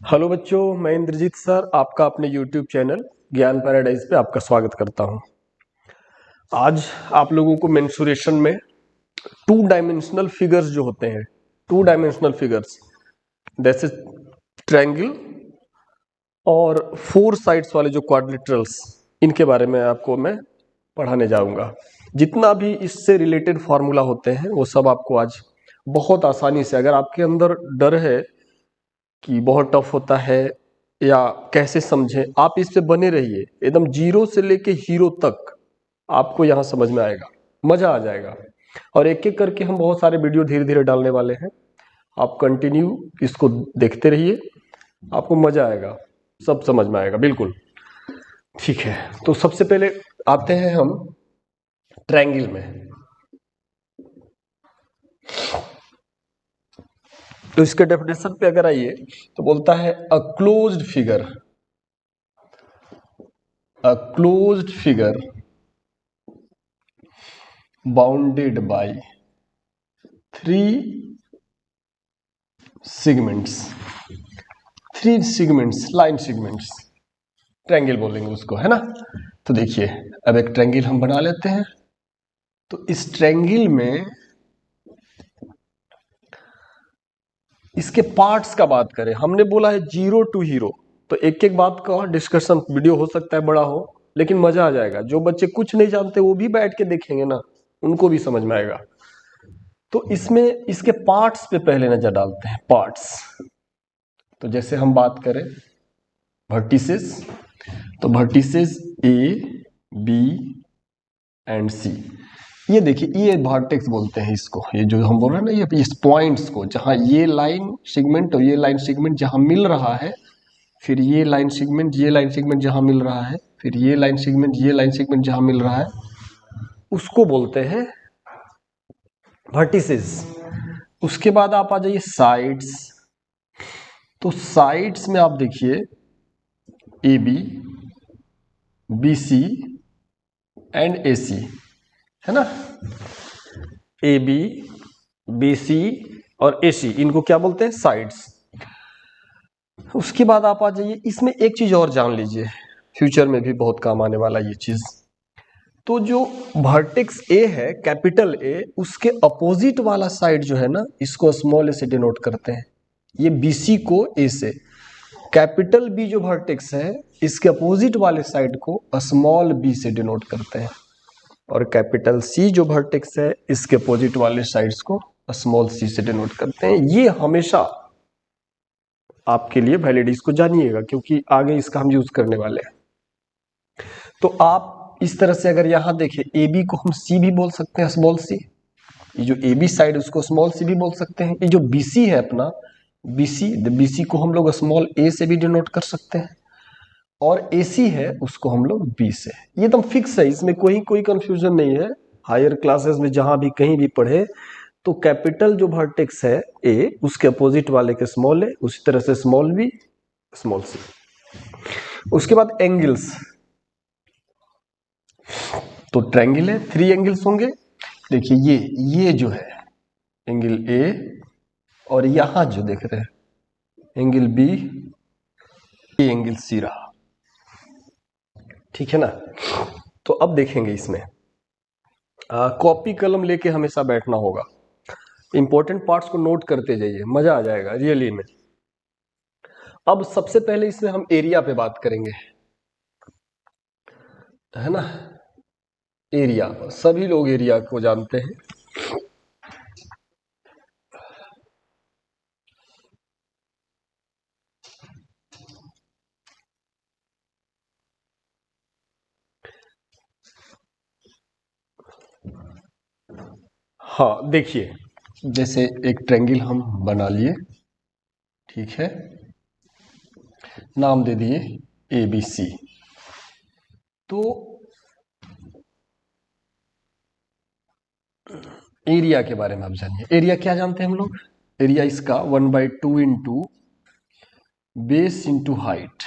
Hello बच्चों, मैं Indrajit sir आपका अपने YouTube चैनल ज्ञान पैराडाइज पे आपका स्वागत करता हूं। आज आप लोगों को मेंसुरेशन में टू डायमेंशनल फिगर्स जो होते हैं, टू डायमेंशनल फिगर्स जैसे ट्रायंगल और फोर साइड्स वाले जो क्वाड्रिलेटरल्स, इनके बारे में आपको मैं पढ़ाने जाऊंगा। जितना भी इससे रिलेटेड फार्मूला होते हैं वो सब आपको आज बहुत आसानी से, अगर आपके अंदर डर है कि बहुत टफ होता है या कैसे समझें, आप इस पे बने रहिए। एकदम जीरो से लेके हीरो तक आपको यहाँ समझ में आएगा, मजा आ जाएगा। और एक एक करके हम बहुत सारे वीडियो धीरे धीरे डालने वाले हैं। आप कंटिन्यू इसको देखते रहिए, आपको मजा आएगा, सब समझ में आएगा बिल्कुल। ठीक है, तो सबसे पहले आते हैं हम ट्रायंगल में। तो इसके डेफिनेशन पे अगर आइए तो बोलता है a closed figure, a closed figure bounded by three segments, line segments, triangle बोलेंगे उसको, है ना। तो देखिए, अब एक ट्रायंगल हम बना लेते हैं। तो इस ट्रायंगल में इसके पार्ट्स का बात करें, हमने बोला है जीरो टू हीरो, तो एक एक बात का डिस्कशन वीडियो हो सकता है बड़ा हो, लेकिन मजा आ जाएगा। जो बच्चे कुछ नहीं जानते वो भी बैठ के देखेंगे ना, उनको भी समझ में आएगा। तो इसमें इसके पार्ट्स पे पहले नजर डालते हैं, पार्ट्स। तो जैसे हम बात करें वर्टिसेस, तो वर्टिसेस ए बी एंड सी, ये देखिए, ये वर्टेक्स बोलते हैं इसको। ये जो हम बोल रहे हैं ना, ये इस पॉइंट्स को, जहां ये लाइन सेगमेंट और ये लाइन सेगमेंट जहां मिल रहा है, फिर ये लाइन सेगमेंट, ये लाइन सेगमेंट जहां मिल रहा है, फिर ये लाइन सेगमेंट, ये लाइन सेगमेंट जहां मिल रहा है, उसको बोलते हैं वर्टिसेस। उसके बाद आप आ जाइए साइड्स। तो साइड्स में आप देखिए A B, B C and A C, है ना। ए बी, बी सी और ए सी, इनको क्या बोलते हैं? साइड्स। उसके बाद आप आ जाइए, इसमें एक चीज और जान लीजिए, फ्यूचर में भी बहुत काम आने वाला ये चीज। तो जो वर्टेक्स ए है, कैपिटल ए, उसके अपोजिट वाला साइड जो है ना, इसको स्मॉल ए से डिनोट करते हैं। ये बीसी को ए से, कैपिटल बी जो वर्टेक्स है, इसके अपोजिट वाले साइड को स्मॉल बी से डिनोट करते हैं। और कैपिटल सी जो वर्टेक्स है, इसके अपोजिट वाले साइड्स को स्मॉल सी से डिनोट करते हैं। ये हमेशा आपके लिए वैलिड, इसको जानिएगा क्योंकि आगे इसका हम यूज करने वाले हैं। तो आप इस तरह से अगर यहां देखें, ए बी को हम सी भी बोल सकते हैं, स्मॉल सी। ये जो ए बी साइड, उसको स्मॉल सी भी बोल सकते हैं। ये जो बी सी है अपना, बीसी को हम लोग स्मॉल ए से भी डिनोट कर सकते हैं। और एसी है, उसको हम लोग बी से। ये एकदम फिक्स है, इसमें कोई कंफ्यूजन नहीं है। हायर क्लासेस में जहां भी कहीं भी पढ़े, तो कैपिटल जो वर्टेक्स है ए, उसके अपोजिट वाले के स्मॉल ए, उसी तरह से स्मॉल बी, स्मॉल सी। उसके बाद एंगल्स। तो ट्रायंगल है, थ्री एंगल्स होंगे। देखिए ये जो है एंगल ए, और यहां जो देख रहे हैं एंगल बी, ये एंगल सी रहा, ठीक है ना। तो अब देखेंगे इसमें कॉपी कलम लेके हमेशा बैठना होगा, इंपॉर्टेंट पार्ट्स को नोट करते जाइए, मजा आ जाएगा रियली में। अब सबसे पहले इसमें हम एरिया पे बात करेंगे, है ना। एरिया, सभी लोग एरिया को जानते हैं। हाँ देखिए, जैसे एक ट्रायंगल हम बना लिए, ठीक है, नाम दे दिए ए बी सी। तो एरिया के बारे में आप जानिए। एरिया क्या जानते हैं हम लोग? एरिया इसका 1/2 into base into height.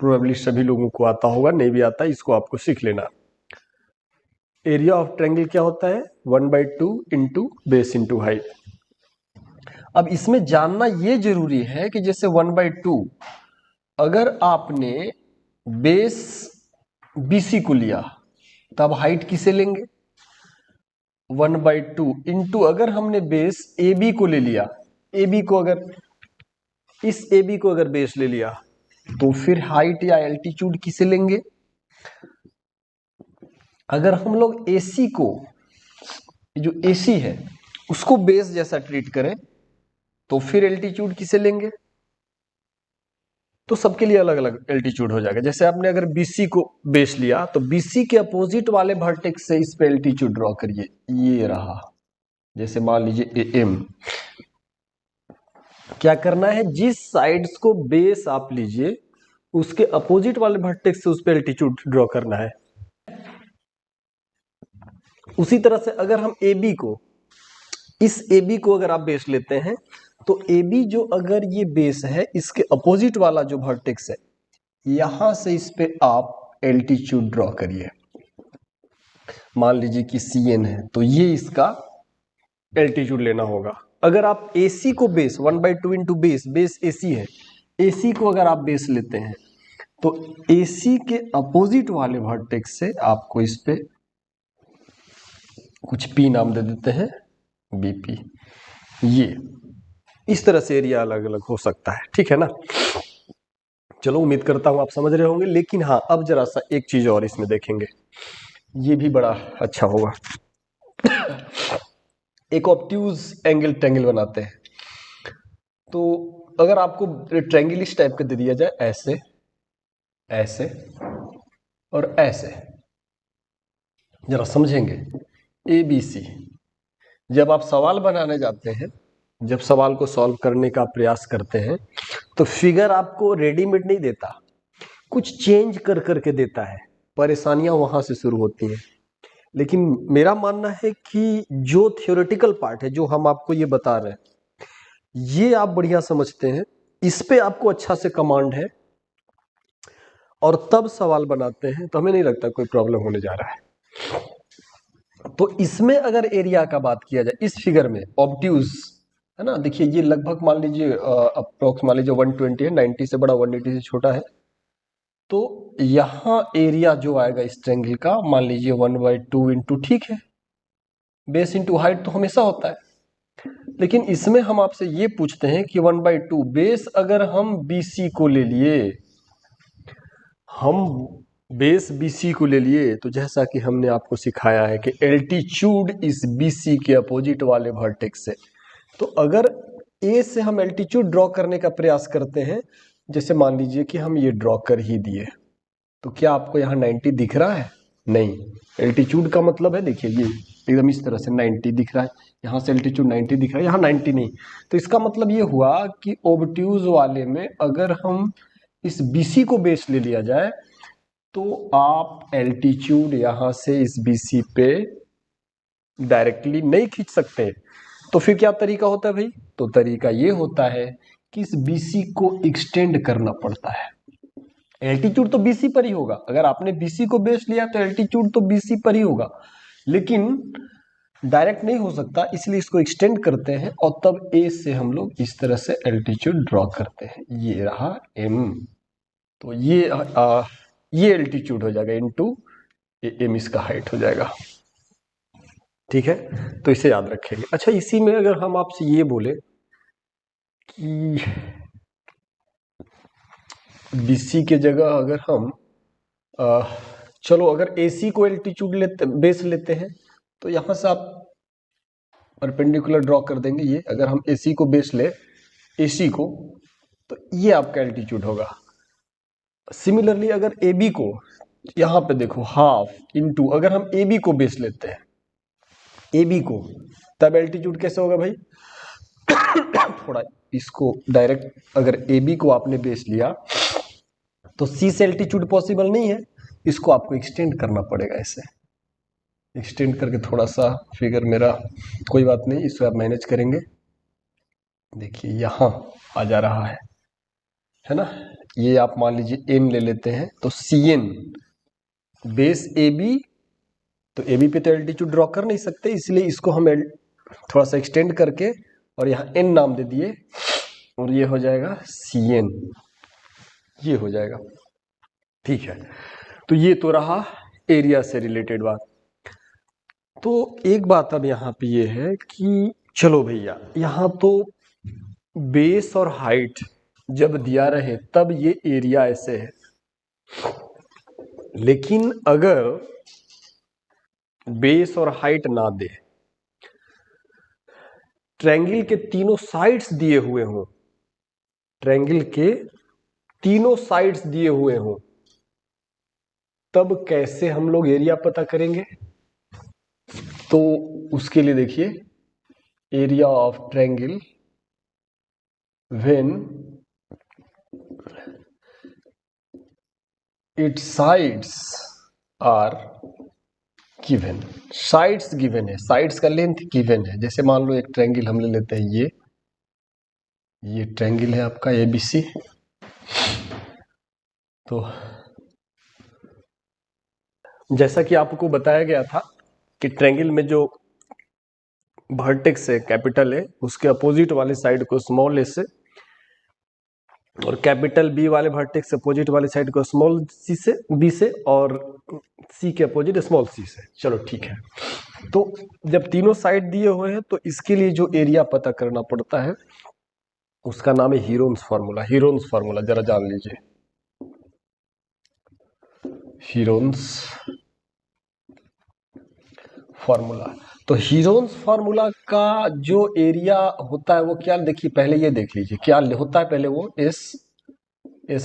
Probably सभी लोगों को आता होगा, नहीं भी आता इसको आपको सीख लेना। एरिया ऑफ ट्रायंगल क्या होता है? 1/2 इंटू बेस इंटू हाइट। अब इसमें जानना ये जरूरी है कि जैसे 1/2 अगर आपने बेस BC को लिया तब हाइट किसे लेंगे? 1/2 इंटू अगर हमने बेस AB को ले लिया, AB को अगर इस AB को अगर बेस ले लिया तो फिर हाइट या एल्टीट्यूड किसे लेंगे? अगर हम लोग AC को, जो AC है उसको बेस जैसा ट्रीट करें तो फिर एल्टीट्यूड किसे लेंगे? तो सबके लिए अलग अलग एल्टीट्यूड हो जाएगा। जैसे आपने अगर BC को बेस लिया तो BC के अपोजिट वाले वर्टेक्स से इस पे एल्टीट्यूड ड्रॉ करिए, ये रहा। जैसे मान लीजिए AM, क्या करना है, जिस साइड्स को बेस आप लीजिए उसके अपोजिट वाले वर्टेक्स से उस पे एल्टीट्यूड ड्रॉ करना है। उसी तरह से अगर हम AB को, इस AB को अगर आप बेस लेते हैं तो AB जो अगर ये बेस है इसके अपोजिट वाला जो वर्टेक्स है यहां से इस पे आप एल्टीट्यूड ड्रॉ करिए। मान लीजिए कि CN है तो ये इसका एल्टीट्यूड लेना होगा। अगर आप AC को बेस 1/2 इंटू बेस AC है, AC को अगर आप बेस लेते हैं तो AC के अपोजिट वाले वर्टेक्स से आपको इस पे कुछ P नाम दे देते हैं, BP। ये इस तरह से एरिया अलग अलग हो सकता है, ठीक है ना। चलो उम्मीद करता हूं आप समझ रहे होंगे। लेकिन हाँ, अब जरा सा एक चीज और इसमें देखेंगे, ये भी बड़ा अच्छा होगा। एक ऑब्ट्यूज एंगल ट्रायंगल बनाते हैं। तो अगर आपको ट्रायंगल इस टाइप का दे दिया जाए, ऐसे ऐसे और ऐसे, जरा समझेंगे। ABC, जब आप सवाल बनाने जाते हैं, जब सवाल को सॉल्व करने का प्रयास करते हैं तो फिगर आपको रेडीमेड नहीं देता, कुछ चेंज कर करके देता है। परेशानियां वहां से शुरू होती हैं। लेकिन मेरा मानना है कि जो थियोरेटिकल पार्ट है, जो हम आपको ये बता रहे हैं, ये आप बढ़िया समझते हैं, इस पे आपको अच्छा से कमांड है और तब सवाल बनाते हैं तो हमें नहीं लगता कोई प्रॉब्लम होने जा रहा है। तो इसमें अगर एरिया का बात किया जाए, इस फिगर में ऑब्ट्यूज है ना, देखिए ये लगभग मान लीजिए अप्रोक्स मान लीजिए 120 है, 90 से बड़ा 180 से छोटा है। तो यहां एरिया जो आएगा इस ट्रायंगल का, मान लीजिए 1/2 इंटू, ठीक है, बेस इंटू हाइट तो हमेशा होता है। लेकिन इसमें हम आपसे ये पूछते हैं कि 1/2 बेस अगर हम BC को ले लिए, हम बेस BC को ले लिए तो जैसा कि हमने आपको सिखाया है कि एल्टीट्यूड इस BC के अपोजिट वाले वर्टेक्स से। तो अगर A से हम एल्टीट्यूड ड्रॉ करने का प्रयास करते हैं, जैसे मान लीजिए कि हम ये ड्रॉ कर ही दिए, तो क्या आपको यहाँ 90 दिख रहा है? नहीं। एल्टीट्यूड का मतलब है, देखिए ये एकदम इस तरह से 90 दिख रहा है, यहाँ से एल्टीट्यूड 90 दिख रहा है, यहाँ 90 नहीं। तो इसका मतलब ये हुआ कि ऑब्ट्यूज वाले में अगर हम इस BC को बेस ले लिया जाए तो आप एल्टीट्यूड यहां से इस BC पे डायरेक्टली नहीं खींच सकते। तो फिर क्या तरीका होता है भाई? तो तरीका ये होता है कि इस BC को एक्सटेंड करना पड़ता है। एल्टीट्यूड तो BC पर ही होगा, अगर आपने BC को बेस लिया तो एल्टीट्यूड तो BC पर ही होगा, लेकिन डायरेक्ट नहीं हो सकता, इसलिए इसको एक्सटेंड करते हैं और तब A से हम लोग इस तरह से एल्टीट्यूड ड्रॉ करते हैं। ये रहा M। तो ये एल्टीट्यूड हो जाएगा इनटू M, इसका हाइट हो जाएगा, ठीक है। तो इसे याद रखेंगे। अच्छा, इसी में अगर हम आपसे ये बोले कि BC के जगह अगर हम चलो अगर AC को एल्टीट्यूड लेते, बेस लेते हैं, तो यहां से आप परपेंडिकुलर ड्रॉ कर देंगे। ये अगर हम AC को बेस ले, AC को, तो ये आपका एल्टीट्यूड होगा। सिमिलरली अगर AB को, यहां पे देखो हाफ इंटू, अगर हम AB को बेस लेते हैं, AB को, तब एल्टीट्यूड कैसे होगा भाई? थोड़ा इसको डायरेक्ट, अगर AB को आपने बेस लिया तो C से एल्टीट्यूड पॉसिबल नहीं है, इसको आपको एक्सटेंड करना पड़ेगा। ऐसे एक्सटेंड करके थोड़ा सा फिगर मेरा, कोई बात नहीं, इसको आप मैनेज करेंगे। देखिए यहां आ जा रहा है ना। ये आप मान लीजिए M ले लेते हैं, तो CN बेस AB, तो AB पे तो एल्टीट्यूड ड्रॉ कर नहीं सकते, इसलिए इसको हम थोड़ा सा एक्सटेंड करके और यहाँ n नाम दे दिए और ये हो जाएगा Cn, ये हो जाएगा। ठीक है, तो ये तो रहा एरिया से रिलेटेड बात। तो एक बात अब यहाँ पे ये है कि चलो भैया, यहाँ तो बेस और हाइट जब दिया रहे तब ये एरिया ऐसे है, लेकिन अगर बेस और हाइट ना दे, ट्रायंगल के तीनों साइड्स दिए हुए हों, ट्रायंगल के तीनों साइड्स दिए हुए हों, तब कैसे हम लोग एरिया पता करेंगे? तो उसके लिए देखिए, area of triangle when its sides are given, sides given है, साइड्स का लेंथ गिवन है। जैसे मान लो एक ट्रायंगल हम ले लेते हैं, ये ट्रायंगल है आपका एबीसी। तो जैसा कि आपको बताया गया था कि ट्रायंगल में जो वर्टेक्स है कैपिटल है, उसके अपोजिट वाले साइड को स्मॉल ए से, और कैपिटल बी वाले वर्टेक्स से अपोजिट वाले साइड को स्मॉल सी से, बी से, और सी के अपोजिट स्मॉल सी से। चलो ठीक है, तो जब तीनों साइड दिए हुए हैं तो इसके लिए जो एरिया पता करना पड़ता है उसका नाम है हीरोन्स फार्मूला। हीरोन्स फार्मूला जरा जान लीजिए, हीरोन्स फार्मूला। तो हीरोन्स फार्मूला का जो एरिया होता है वो क्या, देखिए पहले ये देख लीजिए क्या होता है। पहले वो S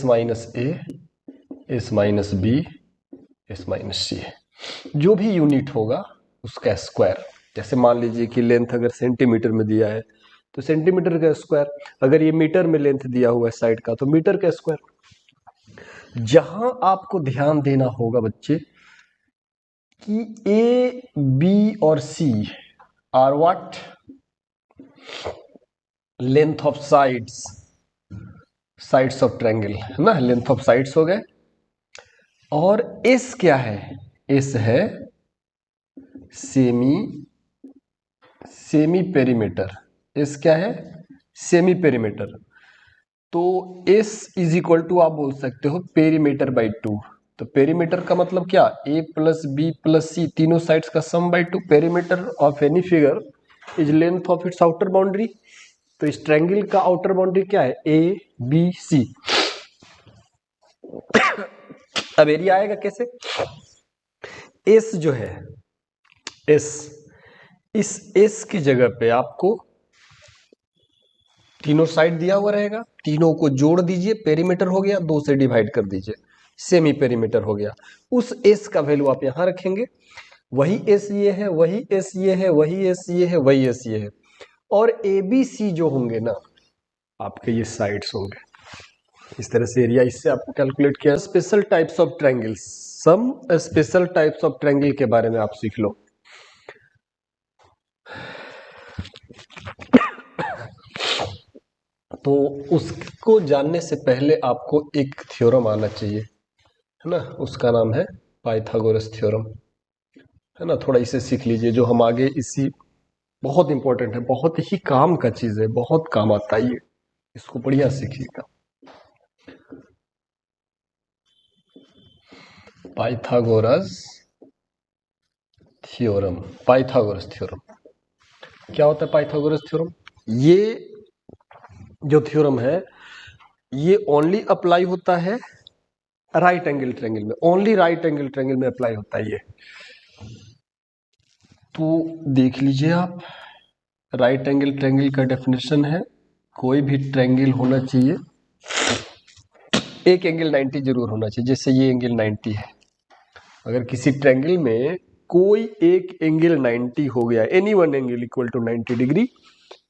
minus A, S minus B, S minus C, जो भी यूनिट होगा उसका स्क्वायर। जैसे मान लीजिए कि लेंथ अगर सेंटीमीटर में दिया है तो सेंटीमीटर का स्क्वायर, अगर ये मीटर में लेंथ दिया हुआ है साइड का तो मीटर का स्क्वायर। जहां आपको ध्यान देना होगा बच्चे कि ए, बी और C are what, length of sides, sides of triangle है ना, लेंथ ऑफ साइड्स हो गए। और एस क्या है, एस है सेमी पेरीमीटर। एस क्या है, सेमी पेरीमीटर। तो एस इज इक्वल टू आप बोल सकते हो पेरीमीटर बाई 2। तो पेरीमीटर का मतलब क्या, A plus B plus C तीनों साइड्स का sum by 2। Perimeter of any figure is length of its outer boundary. तो इस ट्रायंगल का आउटर बाउंड्री क्या है, ए बी सी। अब एरिया आएगा कैसे, एस जो है, एस, इस एस की जगह पे आपको तीनों साइड दिया हुआ रहेगा, तीनों को जोड़ दीजिए, पेरीमीटर हो गया, 2 से डिवाइड कर दीजिए, सेमी पेरीमीटर हो गया। उस एस का वैल्यू आप यहां रखेंगे, वही एस ये है, वही एस ये है, वही एस ये है, वही एस ये है। और ए बी सी जो होंगे ना आपके, ये साइड्स होंगे। इस तरह से एरिया इससे आपको कैलकुलेट किया। Special types of triangles, some special types of triangle के बारे में आप सीख लो। तो उसको जानने से पहले आपको एक थ्योरम आना चाहिए, है ना, उसका नाम है पाइथागोरस थ्योरम, है ना। थोड़ा इसे सीख लीजिए, जो हम आगे इसी, बहुत इंपॉर्टेंट है, बहुत ही काम का चीज है, बहुत काम आता है ये, इसको बढ़िया सीखिएगा। पाइथागोरस थ्योरम, पाइथागोरस थ्योरम क्या होता है? पाइथागोरस थ्योरम, ये जो थ्योरम है ये ओनली अप्लाई होता है राइट एंगल ट्रायंगल में, ओनली राइट एंगल ट्रायंगल में अप्लाई होता है ये। तो देख लीजिए आप, राइट एंगल ट्रायंगल का डेफिनेशन है, कोई भी ट्रायंगल होना चाहिए, एक एंगल 90 जरूर होना चाहिए। जैसे ये एंगल 90 है, अगर किसी ट्रायंगल में कोई एक एंगल 90 हो गया, any one angle equal to 90 degree,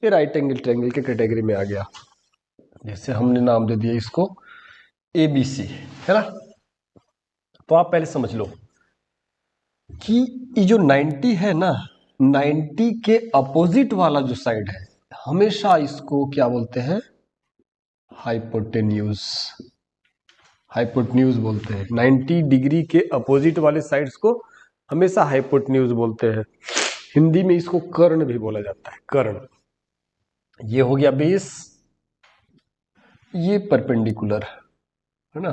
ये राइट एंगल ट्रायंगल के कैटेगरी में आ गया। जैसे हमने नाम दे दिया इसको ABC, है ना। तो आप पहले समझ लो कि ये जो 90 है ना, 90 के अपोजिट वाला जो साइड है, हमेशा इसको क्या बोलते हैं, हाइपोटेन्यूज, हाइपोटेन्यूज बोलते हैं। 90 डिग्री के अपोजिट वाले साइड्स को हमेशा हाइपोटेन्यूज बोलते हैं। हिंदी में इसको कर्ण भी बोला जाता है, कर्ण। ये हो गया बेस, ये परपेंडिकुलर है ना,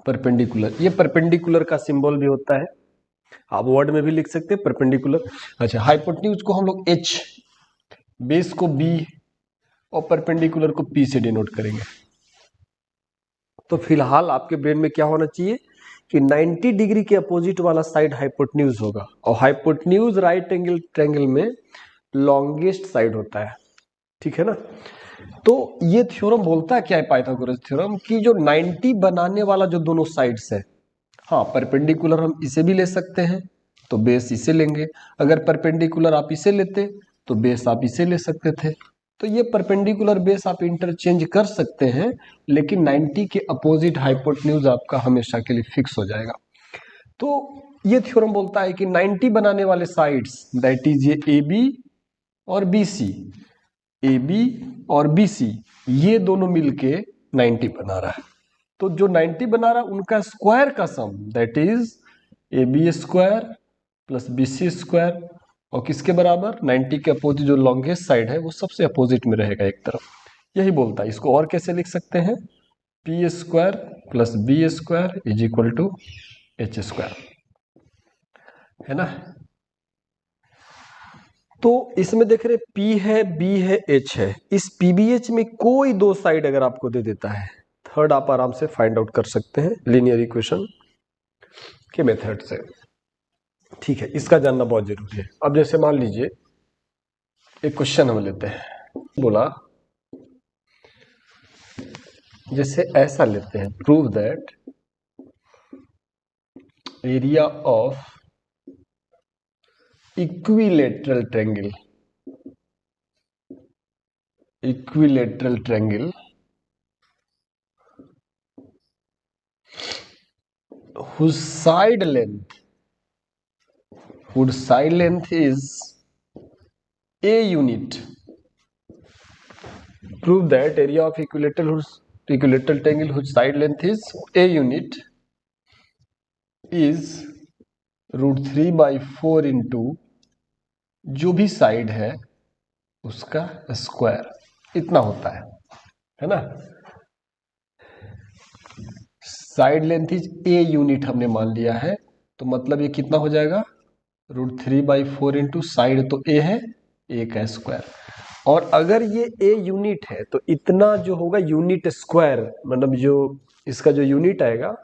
परपेंडिकुलर। ये परपेंडिकुलर का सिंबल भी होता है, आप वर्ड में भी लिख सकते हैं परपेंडिकुलर। अच्छा, हाइपोटेन्यूज को हम लोग H, बेस को B और परपेंडिकुलर को P से डिनोट करेंगे। तो फिलहाल आपके ब्रेन में क्या होना चाहिए कि 90 डिग्री के अपोजिट वाला साइड हाइपोटेन्यूज होगा, और हाइपोटेन्यूज राइट एंगल ट्रायंगल में लॉन्गेस्ट साइड होता है, ठीक है ना। तो ये थ्योरम बोलता है क्या है, पाइथागोरस थ्योरम, कि जो 90 बनाने वाला जो दोनों साइड्स है, हाँ परपेंडिकुलर हम इसे भी ले सकते हैं तो बेस इसे लेंगे, अगर परपेंडिकुलर आप इसे लेते तो बेस आप इसे ले सकते थे। तो ये परपेंडिकुलर बेस आप इंटरचेंज कर सकते हैं, लेकिन 90 के अपोजिट हाइपोटेन्यूज आपका हमेशा के लिए फिक्स हो जाएगा। तो ये थ्योरम बोलता है कि 90 बनाने वाले साइड्स, दैट इज ये ए बी और बी सी, ए बी और बी सी, ये दोनों मिलके 90 बना रहा है। तो जो 90 बना रहा है उनका स्क्वायर का sum, that is A B square plus B C square, और किसके बराबर, 90 के अपोजिट जो लॉन्गेस्ट साइड है वो सबसे अपोजिट में रहेगा एक तरफ। यही बोलता है। इसको और कैसे लिख सकते हैं, P square plus B square is equal to H square, है ना। तो इसमें देख रहे P है, B है, H है, इस PBH में कोई दो साइड अगर आपको दे देता है, थर्ड आप आराम से फाइंड आउट कर सकते हैं लीनियर इक्वेशन के मेथड से, ठीक है। इसका जानना बहुत जरूरी है। अब जैसे मान लीजिए एक क्वेश्चन हम लेते हैं, बोला जैसे ऐसा लेते हैं, prove that area of equilateral triangle, equilateral triangle whose side length is a unit. Prove that area of equilateral triangle whose side length is a unit is √3/4 into जो भी साइड है उसका स्क्वायर, इतना होता है ना। Side length is a unit हमने मान लिया है, तो मतलब ये कितना हो जाएगा, √3/4 इंटू साइड तो ए है, ए का स्क्वायर। और अगर ये ए यूनिट है तो इतना जो होगा यूनिट स्क्वायर, मतलब जो इसका जो यूनिट आएगा,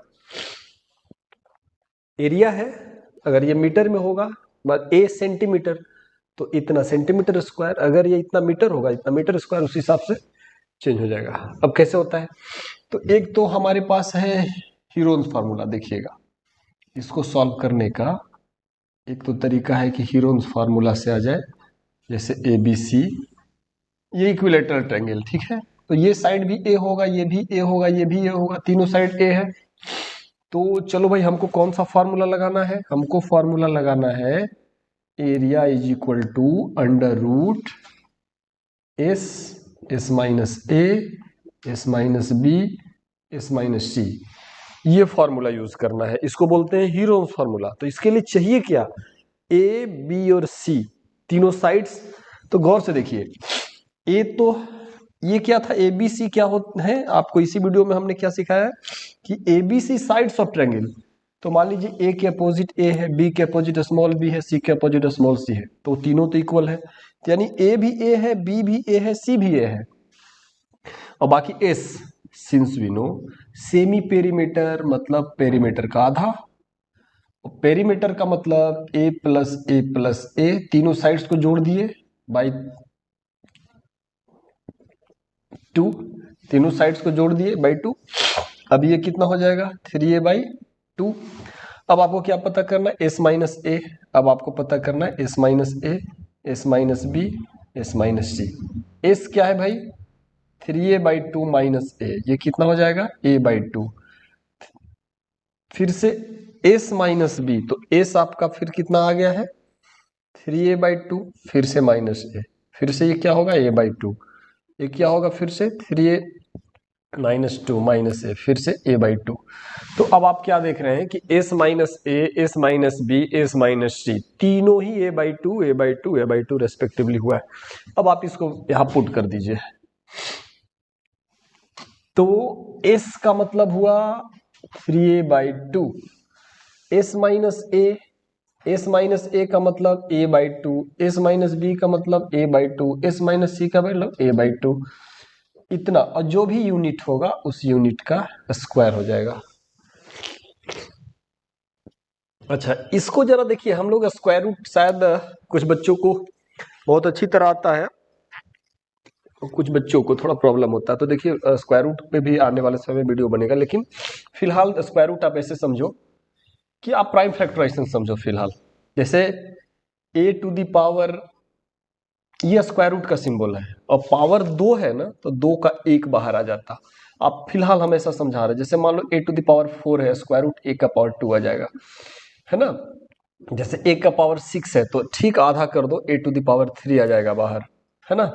एरिया है, अगर ये मीटर में होगा, ए सेंटीमीटर तो इतना सेंटीमीटर स्क्वायर, अगर ये इतना मीटर होगा इतना मीटर स्क्वायर, उस हिसाब से चेंज हो जाएगा। अब कैसे होता है, तो एक तो हमारे पास है हीरोन्स फार्मूला, देखिएगा इसको सॉल्व करने का एक तो तरीका है कि हीरोन्स फार्मूला से आ जाए, जैसे ए बी सी, ये इक्विलेटरल ट्रायंगल, ठीक है। तो ये साइड भी ए होगा, ये भी ए होगा, ये भी ए होगा, तीनों साइड ए है। तो चलो भाई, हमको कौन सा फार्मूला लगाना है, हमको फार्मूला लगाना है area is equal to under root S, S minus A, S minus B, S minus C, ये फॉर्मूला यूज करना है। इसको बोलते हैं हीरोन्स फार्मूला। तो इसके लिए चाहिए क्या, ए बी और सी तीनों साइड्स। तो गौर से देखिए, ए तो ये क्या था, ए बी सी क्या होता है, आपको इसी वीडियो में हमने क्या सिखाया कि A B C sides of triangle. तो मान लीजिए ए के अपोजिट ए है, बी के अपोजिट स्मॉल बी है, सी के अपोजिट स्मॉल सी है, तो तीनों तो इक्वल है, यानी ए भी ए है, बी भी ए है, सी भी ए है। और बाकी S, since we know semi perimeter मतलब पेरीमीटर का आधा, पेरीमीटर का मतलब ए प्लस ए, तीनों साइड्स को जोड़ दिए बाई 2, तीनों साइड्स को जोड़ दिए बाई 2। अब ये कितना हो जाएगा, 3a/2। अब आपको क्या पता करना है, एस माइनस ए। अब आपको पता करना है S minus A, S minus B, S minus C. S क्या है भाई, 3a/2 माइनस ए, ये कितना हो जाएगा, a/2। फिर से एस माइनस बी, तो एस आपका फिर कितना आ गया है, 3a/2, फिर से माइनस ए, फिर से ये क्या होगा, a/2, ये क्या होगा फिर से 3a -2 माइनस ए, फिर से a/2। तो अब आप क्या देख रहे हैं कि s minus A, s minus B, s minus C, तीनों ही a/2 a/2 a/2 रेस्पेक्टिवली हुआ है। अब आप इसको यहां पुट कर दीजिए, तो s का मतलब हुआ 3a/2, s minus A, s minus ए का मतलब a/2, s माइनस बी का मतलब a/2, s माइनस सी का मतलब a/2, इतना। और जो भी यूनिट होगा उस यूनिट का स्क्वायर हो जाएगा। अच्छा, इसको जरा देखिए, हम लोग स्क्वायर रूट शायद कुछ बच्चों को बहुत अच्छी तरह आता है, कुछ बच्चों को थोड़ा प्रॉब्लम होता है। तो देखिए स्क्वायर रूट पे भी आने वाले समय में वीडियो बनेगा, लेकिन फिलहाल स्क्वायर रूट आप ऐसे समझो कि आप प्राइम फैक्टराइजेशन समझो फिलहाल। जैसे a टू द पावर, ये स्क्वायर रूट का सिंबल है, और पावर 2 है ना, तो 2 का 1 बाहर आ जाता। आप फिलहाल हम ऐसा समझा रहे हैं, जैसे मान लो a टू द पावर 4 है, स्क्वायर रूट a का पावर 2 आ जाएगा, है ना। जैसे a का पावर 6 है, तो ठीक आधा कर दो, a टू द पावर 3 आ जाएगा बाहर, है ना।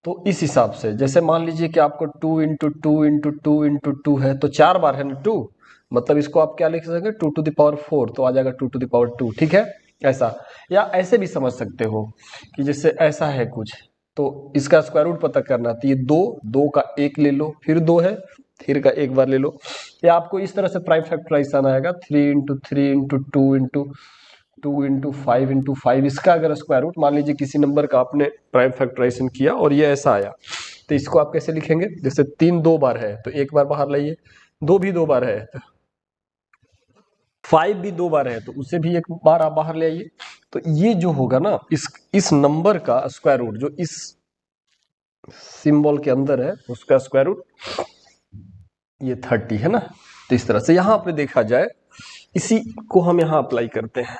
तो इस हिसाब से, जैसे मान लीजिए कि आपको 2 into two into two into two है, तो 4 बार है ना 2, मतलब इसको आप क्या लिख सकेंगे, 2 टू द पावर 4, तो आ जाएगा 2 टू द पावर 2, ठीक है। ऐसा, या ऐसे भी समझ सकते हो कि जैसे ऐसा है कुछ, तो इसका स्क्वायर रूट पता करना, तो ये 2 का 1 ले लो, फिर 2 है, फिर का एक बार ले लो, या आपको इस तरह से प्राइम फैक्टराइजेशन आएगा, 3 into three into two into 2 into 5 into 5, इसका अगर स्क्वायर रूट मान लीजिए किसी नंबर का आपने प्राइम फैक्टराइजेशन किया और ये ऐसा आया, तो इसको आप कैसे लिखेंगे, जैसे 3 2 बार है तो एक बार बाहर लाइए, 2 भी 2 बार है, 5 भी 2 बार है तो उसे भी एक बार आप बाहर ले आइए। तो ये जो होगा ना, इस नंबर का स्क्वायर रूट जो इस सिंबल के अंदर है, उसका स्क्वायर रूट ये 30 है ना। तो इस तरह से यहां पे देखा जाए, इसी को हम यहां अप्लाई करते हैं।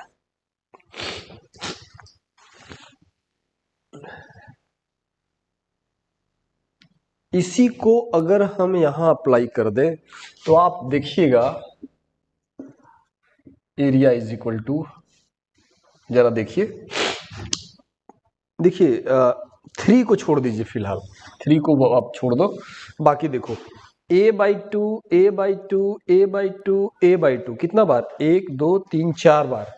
इसी को अगर हम यहां अप्लाई कर दें, तो आप देखिएगा एरिया इज इक्वल टू, जरा देखिए, देखिए 3 को छोड़ दीजिए फिलहाल, 3 को आप छोड़ दो, बाकी देखो a/2 a/2 a/2 a/2 कितना बार, 1 2 3 4 बार,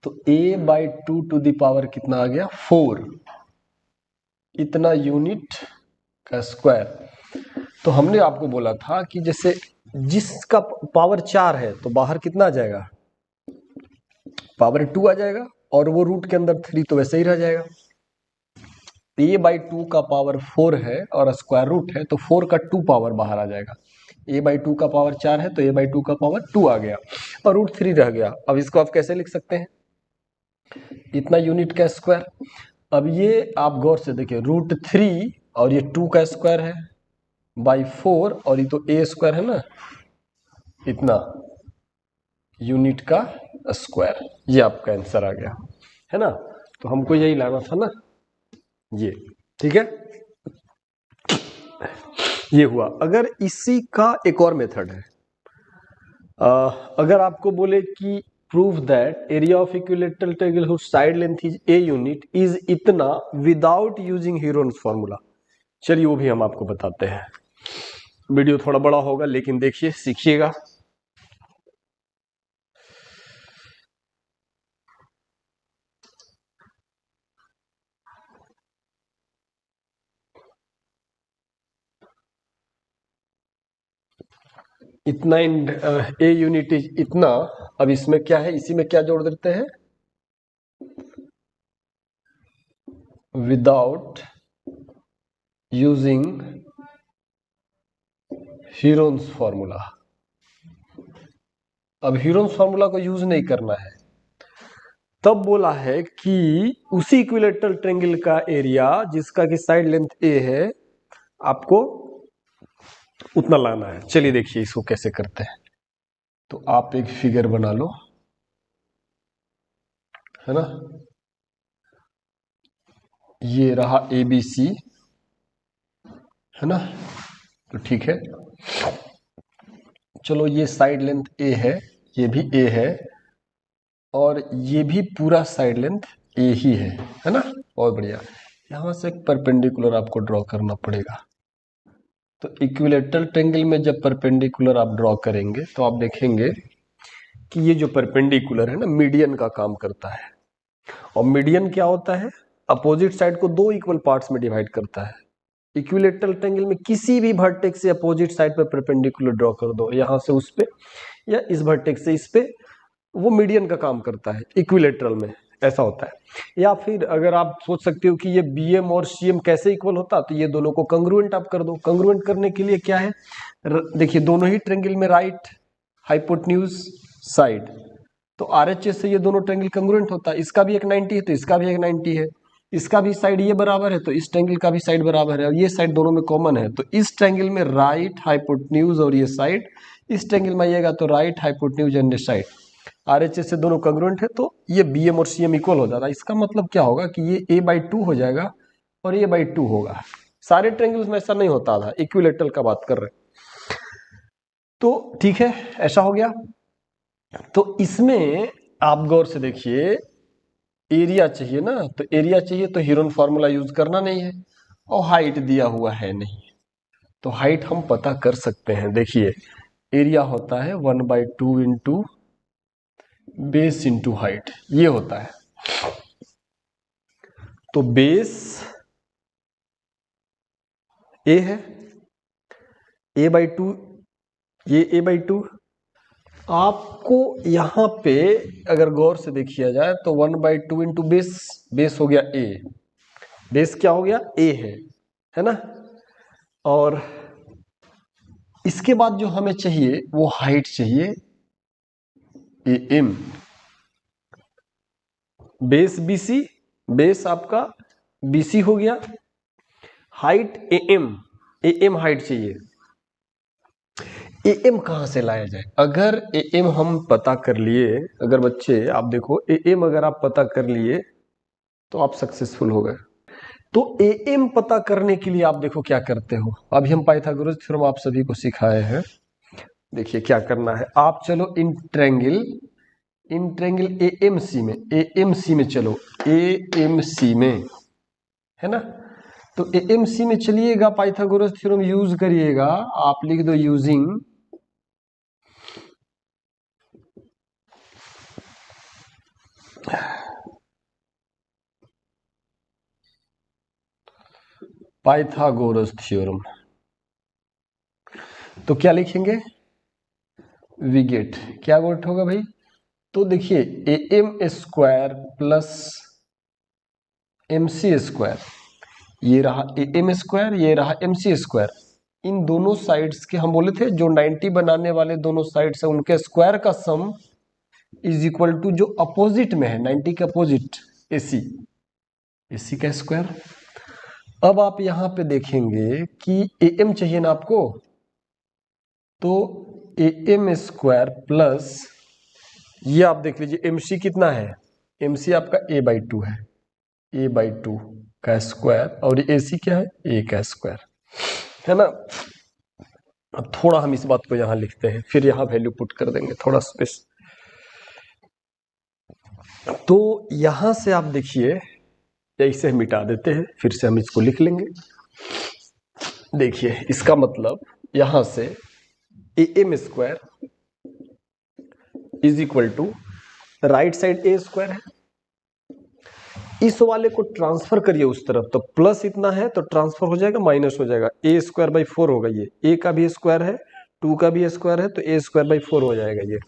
तो a/2 टू द पावर कितना आ गया, 4, इतना यूनिट का स्क्वायर। तो हमने आपको बोला था कि जैसे जिसका पावर 4 है तो बाहर कितना आ जाएगा, पावर 2 आ जाएगा, और वो रूट के अंदर 3 तो वैसे ही रह जाएगा। a/2 का पावर 4 है और स्क्वायर रूट है, तो 4 का 2 पावर बाहर आ जाएगा। a/2 का पावर 4 है तो a/2 का पावर 2 आ गया, और रूट 3 रह गया। अब इसको आप कैसे लिख सकते हैं, इतना यूनिट का स्क्वायर। अब ये आप गौर से देखिए, रूट 3 और ये 2 का स्क्वायर है बाई 4, और ये तो a स्क्वायर है ना, इतना यूनिट का स्क्वायर, ये आपका आंसर आ गया, है ना। तो हमको यही लाना था ना, ये ठीक है, ये हुआ। अगर इसी का एक और मेथड है, अगर आपको बोले कि prove that area of equilateral triangle whose side length is a unit is इतना विदाउट यूजिंग हीरोन्स फॉर्मूला, चलिए वो भी हम आपको बताते हैं। वीडियो थोड़ा बड़ा होगा, लेकिन देखिए सीखिएगा। इतना ए यूनिट इज इतना, अब इसमें क्या है, इसी में क्या जोड़ देते हैं, विदाउट यूजिंग हीरोन्स फॉर्मूला। अब हीरोन्स फॉर्मूला को यूज नहीं करना है, तब बोला है कि उसी इक्विलेटरल ट्रायंगल का एरिया जिसका कि साइड लेंथ ए है, आपको उतना लाना है। चलिए देखिए इसको कैसे करते हैं। तो आप एक फिगर बना लो, है ना, ये रहा ABC, है ना, तो ठीक है। चलो ये साइड लेंथ A है, ये भी A है, और ये भी पूरा साइड लेंथ A ही है ना, बहुत बढ़िया। यहां से एक परपेंडिकुलर आपको ड्रॉ करना पड़ेगा, तो इक्विलेटरल ट्रायंगल में जब परपेंडिकुलर आप ड्रॉ करेंगे तो आप देखेंगे कि ये जो परपेंडिकुलर है ना, मीडियन का काम करता है। और मीडियन क्या होता है? अपोजिट साइड को दो इक्वल पार्ट्स में डिवाइड करता है। इक्विलेटरल ट्रायंगल में किसी भी वर्टेक्स से अपोजिट साइड पे परपेंडिकुलर ड्रॉ कर दो, यहां से उस पे या इस वर्टेक्स से इस पे, वो मीडियन का काम करता है इक्विलेटरल में, ऐसा होता है। या फिर अगर आप सोच सकते हो कि ये बीएम और सीएम कैसे इक्वल होता, तो ये दोनों को कंग्रुएंट आप कर दो। कंग्रुएंट करने के लिए क्या है, देखिए दोनों ही ट्रायंगल में राइट हाइपोटेन्यूज साइड, तो आरएचएस से ये दोनों ट्रायंगल कंग्रुएंट होता है। इसका भी एक 90 है तो इसका भी एक 90 है, इसका भी साइड ये बराबर है तो इस ट्रायंगल का भी साइड बराबर है, और ये साइड दोनों में कॉमन है। तो इस ट्रायंगल में राइट हाइपोटेन्यूज और ये साइड, इस ट्रायंगल में आइएगा तो right hypotenuse and side, RHS से दोनों कंग्रुएंट है, तो ये बीएम और सीएम इक्वल हो जाता है। इसका मतलब क्या होगा कि ये a/2 हो जाएगा और a/2 होगा। सारे ट्रायंगल्स में ऐसा नहीं होता था, इक्विलेटरल का बात कर रहे हैं। तो ठीक है, ऐसा हो गया। तो इसमें आप गौर से देखिए, एरिया चाहिए ना, तो एरिया चाहिए तो हीरोन फॉर्मूला यूज करना नहीं है, और हाइट दिया हुआ है नहीं, तो हाइट हम पता कर सकते हैं। देखिए एरिया होता है 1/2 इंटू बेस इंटू हाइट, ये होता है। तो बेस ए है, a/2, ये a/2। आपको यहां पे अगर गौर से देखिए जाए तो 1/2 इंटू बेस, बेस हो गया a, बेस क्या हो गया, a है ना। और इसके बाद जो हमें चाहिए वो हाइट चाहिए am, बेस bc, बेस आपका bc हो गया, हाइट am हाइट चाहिए। am कहां से लाया जाए? अगर am हम पता कर लिए, अगर बच्चे आप देखो am अगर आप पता कर लिए तो आप सक्सेसफुल हो गए। तो am पता करने के लिए आप देखो क्या करते हो, अभी हम पाइथागोरस थ्योरम आप सभी को सिखाए हैं। देखिए क्या करना है, आप चलो इन ट्रायंगल AMC में चलो, AMC में है ना। तो AMC में चलिएगा, पाइथागोरस थ्योरम यूज करिएगा। आप लिख दो यूजिंग पाइथागोरस थ्योरम, तो क्या लिखेंगे, वी गेट, क्या गेट होगा भाई? तो देखिए AM² प्लस MC², ये रहा AM², ये रहा MC²। इन दोनों साइड्स के हम बोले थे जो 90 बनाने वाले दोनों साइड्स है उनके स्क्वायर का सम इज इक्वल टू जो अपोजिट में है 90 के अपोजिट AC का स्क्वायर। अब आप यहां पे देखेंगे कि AM चाहिए ना आपको, तो AM² प्लस ये आप देख लीजिए MC कितना है, MC आपका a/2 है, a/2 का स्क्वायर, और AC क्या है, a का स्क्वायर, है ना। अब थोड़ा हम इस बात को यहां लिखते हैं, फिर यहां वैल्यू पुट कर देंगे, थोड़ा स्पेस। तो यहां से आप देखिए, इसे मिटा देते हैं, फिर से हम इसको लिख लेंगे। देखिए इसका मतलब यहां से AM² is equal to, right side A² है, इस वाले को ट्रांसफर करिए उस तरफ, तो प्लस इतना है तो ट्रांसफर हो जाएगा, माइनस हो जाएगा, A²/4 होगा। ये A का भी स्क्वायर है, 2 का भी स्क्वायर है, तो A²/4 हो जाएगा, ये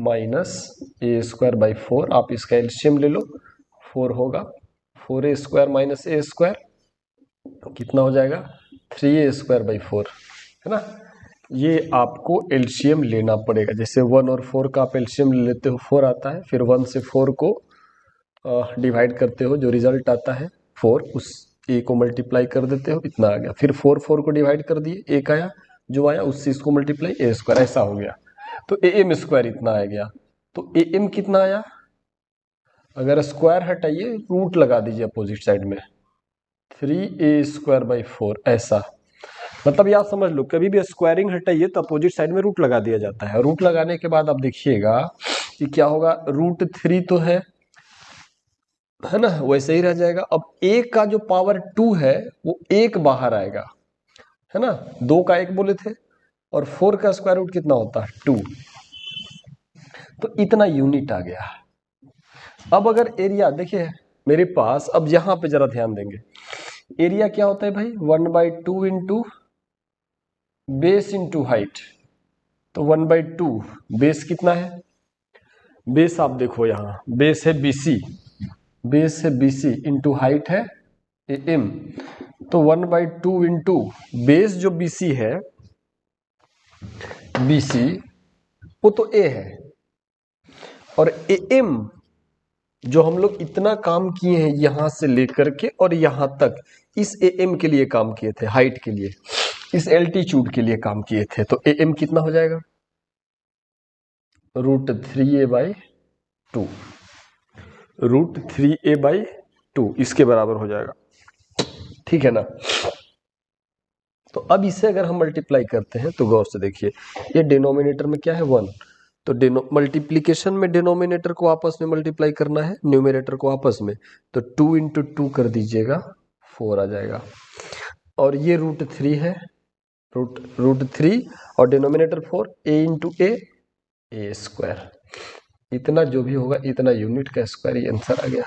माइनस A²/4। आप इसका एलसीएम ले लो, 4 होगा, 4A² माइनस A², कितना हो जाएगा, 3A²/4, है ना। ये आपको एलसीएम लेना पड़ेगा, जैसे 1 और 4 का आप एलसीएम ले लेते हो, 4 आता है, फिर 1 से 4 को डिवाइड करते हो, जो रिजल्ट आता है 4, उस ए को मल्टीप्लाई कर देते हो, इतना आ गया। फिर 4 को डिवाइड कर दिए, एक आया, जो आया उससे इसको मल्टीप्लाई, A², ऐसा हो गया। तो AM² इतना आ गया। तो AM कितना आया, अगर स्क्वायर हटाइए रूट लगा दीजिए अपोजिट साइड में, 3A²/4, ऐसा। मतलब याद समझ लो, कभी भी स्क्वायरिंग हटाइए तो अपोजिट साइड में रूट लगा दिया जाता है। रूट लगाने के बाद आप देखिएगा कि क्या होगा, √3 तो है ना, वैसे ही रह जाएगा। अब a का जो पावर 2 है वो 1 बाहर आएगा, है ना, 2 का 1 बोले थे, और 4 का स्क्वायर रूट कितना होता है 2, तो इतना यूनिट आ गया। अब अगर एरिया देखिए मेरे पास, अब यहां पे जरा ध्यान देंगे, एरिया क्या होता है भाई 1/2 इंटू बेस इंटू हाइट, तो 1/2 बेस कितना है, बेस आप देखो यहाँ बेस है BC, बेस है BC इंटू हाइट है AM, तो 1/2 इंटू बेस जो BC है, BC वो तो A है, और AM जो हम लोग इतना काम किए हैं यहां से लेकर के और यहां तक, इस AM के लिए काम किए थे, हाइट के लिए, इस एल्टीट्यूड के लिए काम किए थे, तो AM कितना हो जाएगा √3a/2, √3a/2 इसके बराबर हो जाएगा, ठीक है ना। तो अब इसे अगर हम मल्टीप्लाई करते हैं तो गौर से देखिए, ये डिनोमिनेटर में क्या है 1, तो मल्टीप्लीकेशन में डिनोमिनेटर को आपस में मल्टीप्लाई करना है, न्यूमरेटर को आपस में, तो 2 इंटू 2 कर दीजिएगा 4 आ जाएगा, और ये √3 है, √3 और denominator 4, a into A square, इतना जो भी होगा इतना यूनिट का स्क्वायर, ये आंसर आ गया।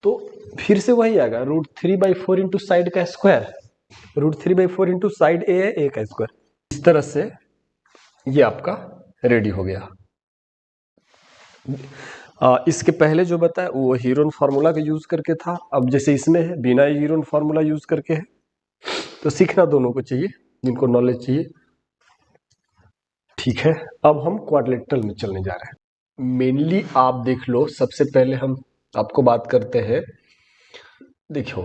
तो फिर से वही आएगा √3/4 इंटू साइड का स्क्वायर, √3/4 इंटू साइड ए का स्क्वायर, इस तरह से ये आपका रेडी हो गया। इसके पहले जो बताया वो हीरोन फार्मूला का यूज करके था, अब जैसे इसमें है बिना हीरोन फार्मूला यूज करके है, तो सीखना दोनों को चाहिए जिनको नॉलेज चाहिए, ठीक है। अब हम क्वाड्रिलेटरल में चलने जा रहे हैं। मेनली आप देख लो, सबसे पहले हम आपको बात करते हैं, देखो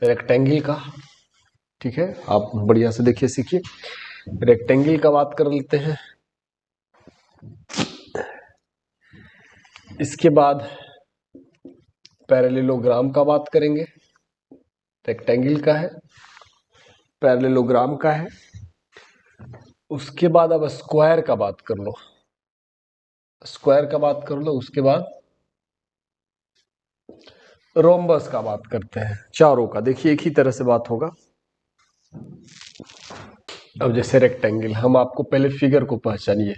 रेक्टेंगल का, ठीक है, आप बढ़िया से देखिए सीखिए, रेक्टेंगल का बात कर लेते हैं, इसके बाद पैरेललोग्राम का बात करेंगे, रेक्टेंगल का है, पैरेललोग्राम का है, उसके बाद अब स्क्वायर का बात कर लो, स्क्वायर का बात कर लो, उसके बाद रोम्बस का बात करते हैं, चारों का देखिए एक ही तरह से बात होगा। अब जैसे रेक्टेंगल, हम आपको पहले फिगर को पहचानिए,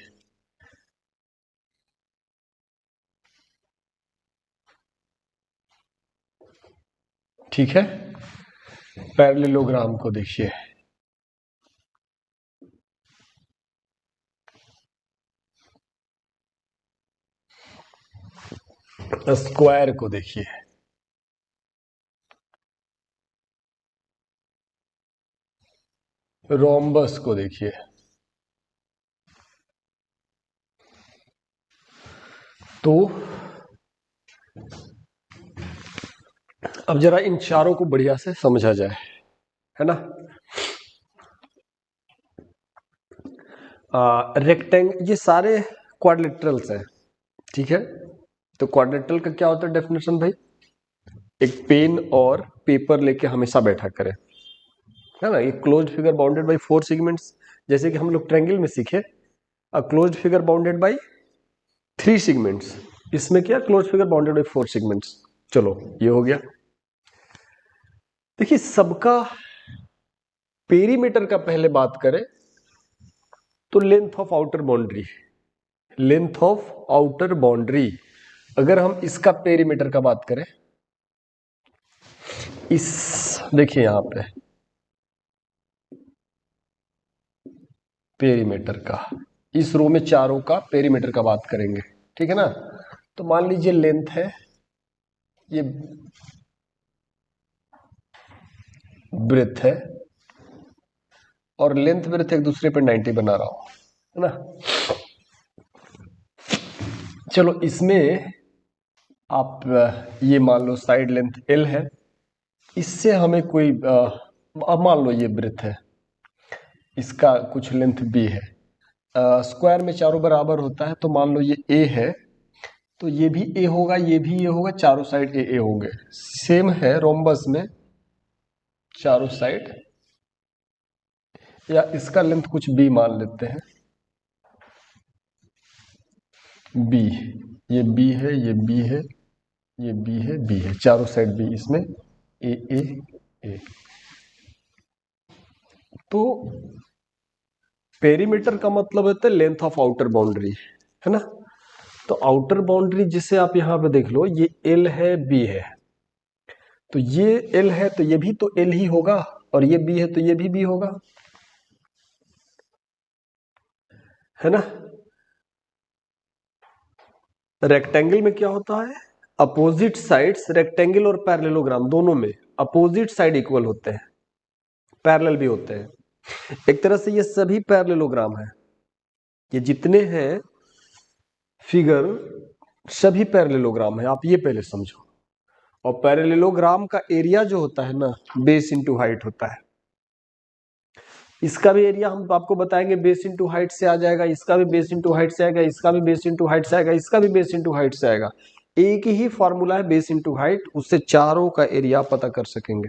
ठीक है, पैरेललोग्राम को देखिए, स्क्वायर को देखिए, रोम्बस को देखिए, तो अब जरा इन चारों को बढ़िया से समझा जाए, है ना। ये सारे क्वाड्रिलेटरल्स हैं, ठीक है, तो क्वाड्रिलेटरल का क्या होता है डेफिनेशन भाई, एक पेन और पेपर लेके हमेशा बैठा करें, है ना, एक closed figure bounded by 4 segments, जैसे कि हम लोग ट्रायंगल में सीखे, a closed figure bounded by 3 segments, इसमें क्या closed figure bounded by 4 segments, चलो ये हो गया। देखिए सबका पेरीमीटर का पहले बात करें तो length of outer boundary, length of outer boundary, अगर हम इसका पेरीमीटर का बात करें, इस देखिए यहां पे पेरीमीटर का, इस रो में चारों का पेरीमीटर का बात करेंगे, ठीक है ना। तो मान लीजिए लेंथ है ये, ब्रेथ है, और लेंथ ब्रेथ एक दूसरे पे 90 बना रहा हूं, है ना। चलो इसमें आप ये मान लो साइड लेंथ L है, इससे हमें कोई अब मान लो ये ब्रेथ है, इसका कुछ लेंथ B है, स्क्वायर में चारों बराबर होता है, तो मान लो ये A है, तो ये भी A होगा, ये भी A होगा, चारों साइड A होंगे, सेम है रोम्बस में, चारों साइड, या इसका लेंथ कुछ B मान लेते हैं, B, ये B है, ये B है, ये B है, B है, चारों साइड B, इसमें A A A, तो पेरीमीटर का मतलब होता है लेंथ ऑफ आउटर बाउंड्री, है ना। तो आउटर बाउंड्री जिसे आप यहां पे देख लो, ये एल है, बी है, तो ये एल है तो ये भी तो एल ही होगा, और ये बी है तो ये भी बी होगा, है ना। रेक्टेंगल में क्या होता है, अपोजिट साइड्स, रेक्टेंगल और पैरेललोग्राम दोनों में अपोजिट साइड इक्वल होते हैं, पैरेलल भी होते हैं। एक तरह से ये सभी पैरेललोग्राम है, ये जितने हैं फिगर सभी पैरेललोग्राम है, आप ये पहले समझो। और पैरेललोग्राम का एरिया जो होता है ना, बेस इंटू हाइट होता है। इसका भी एरिया हम आपको बताएंगे बेस इंटू हाइट से आ जाएगा, इसका भी बेस इंटू हाइट से आएगा, इसका भी बेस इंटू हाइट से आएगा, इसका भी बेस इंटू हाइट से आएगा। एक ही फॉर्मूला है बेस इंटू हाइट, उससे चारों का एरिया पता कर सकेंगे।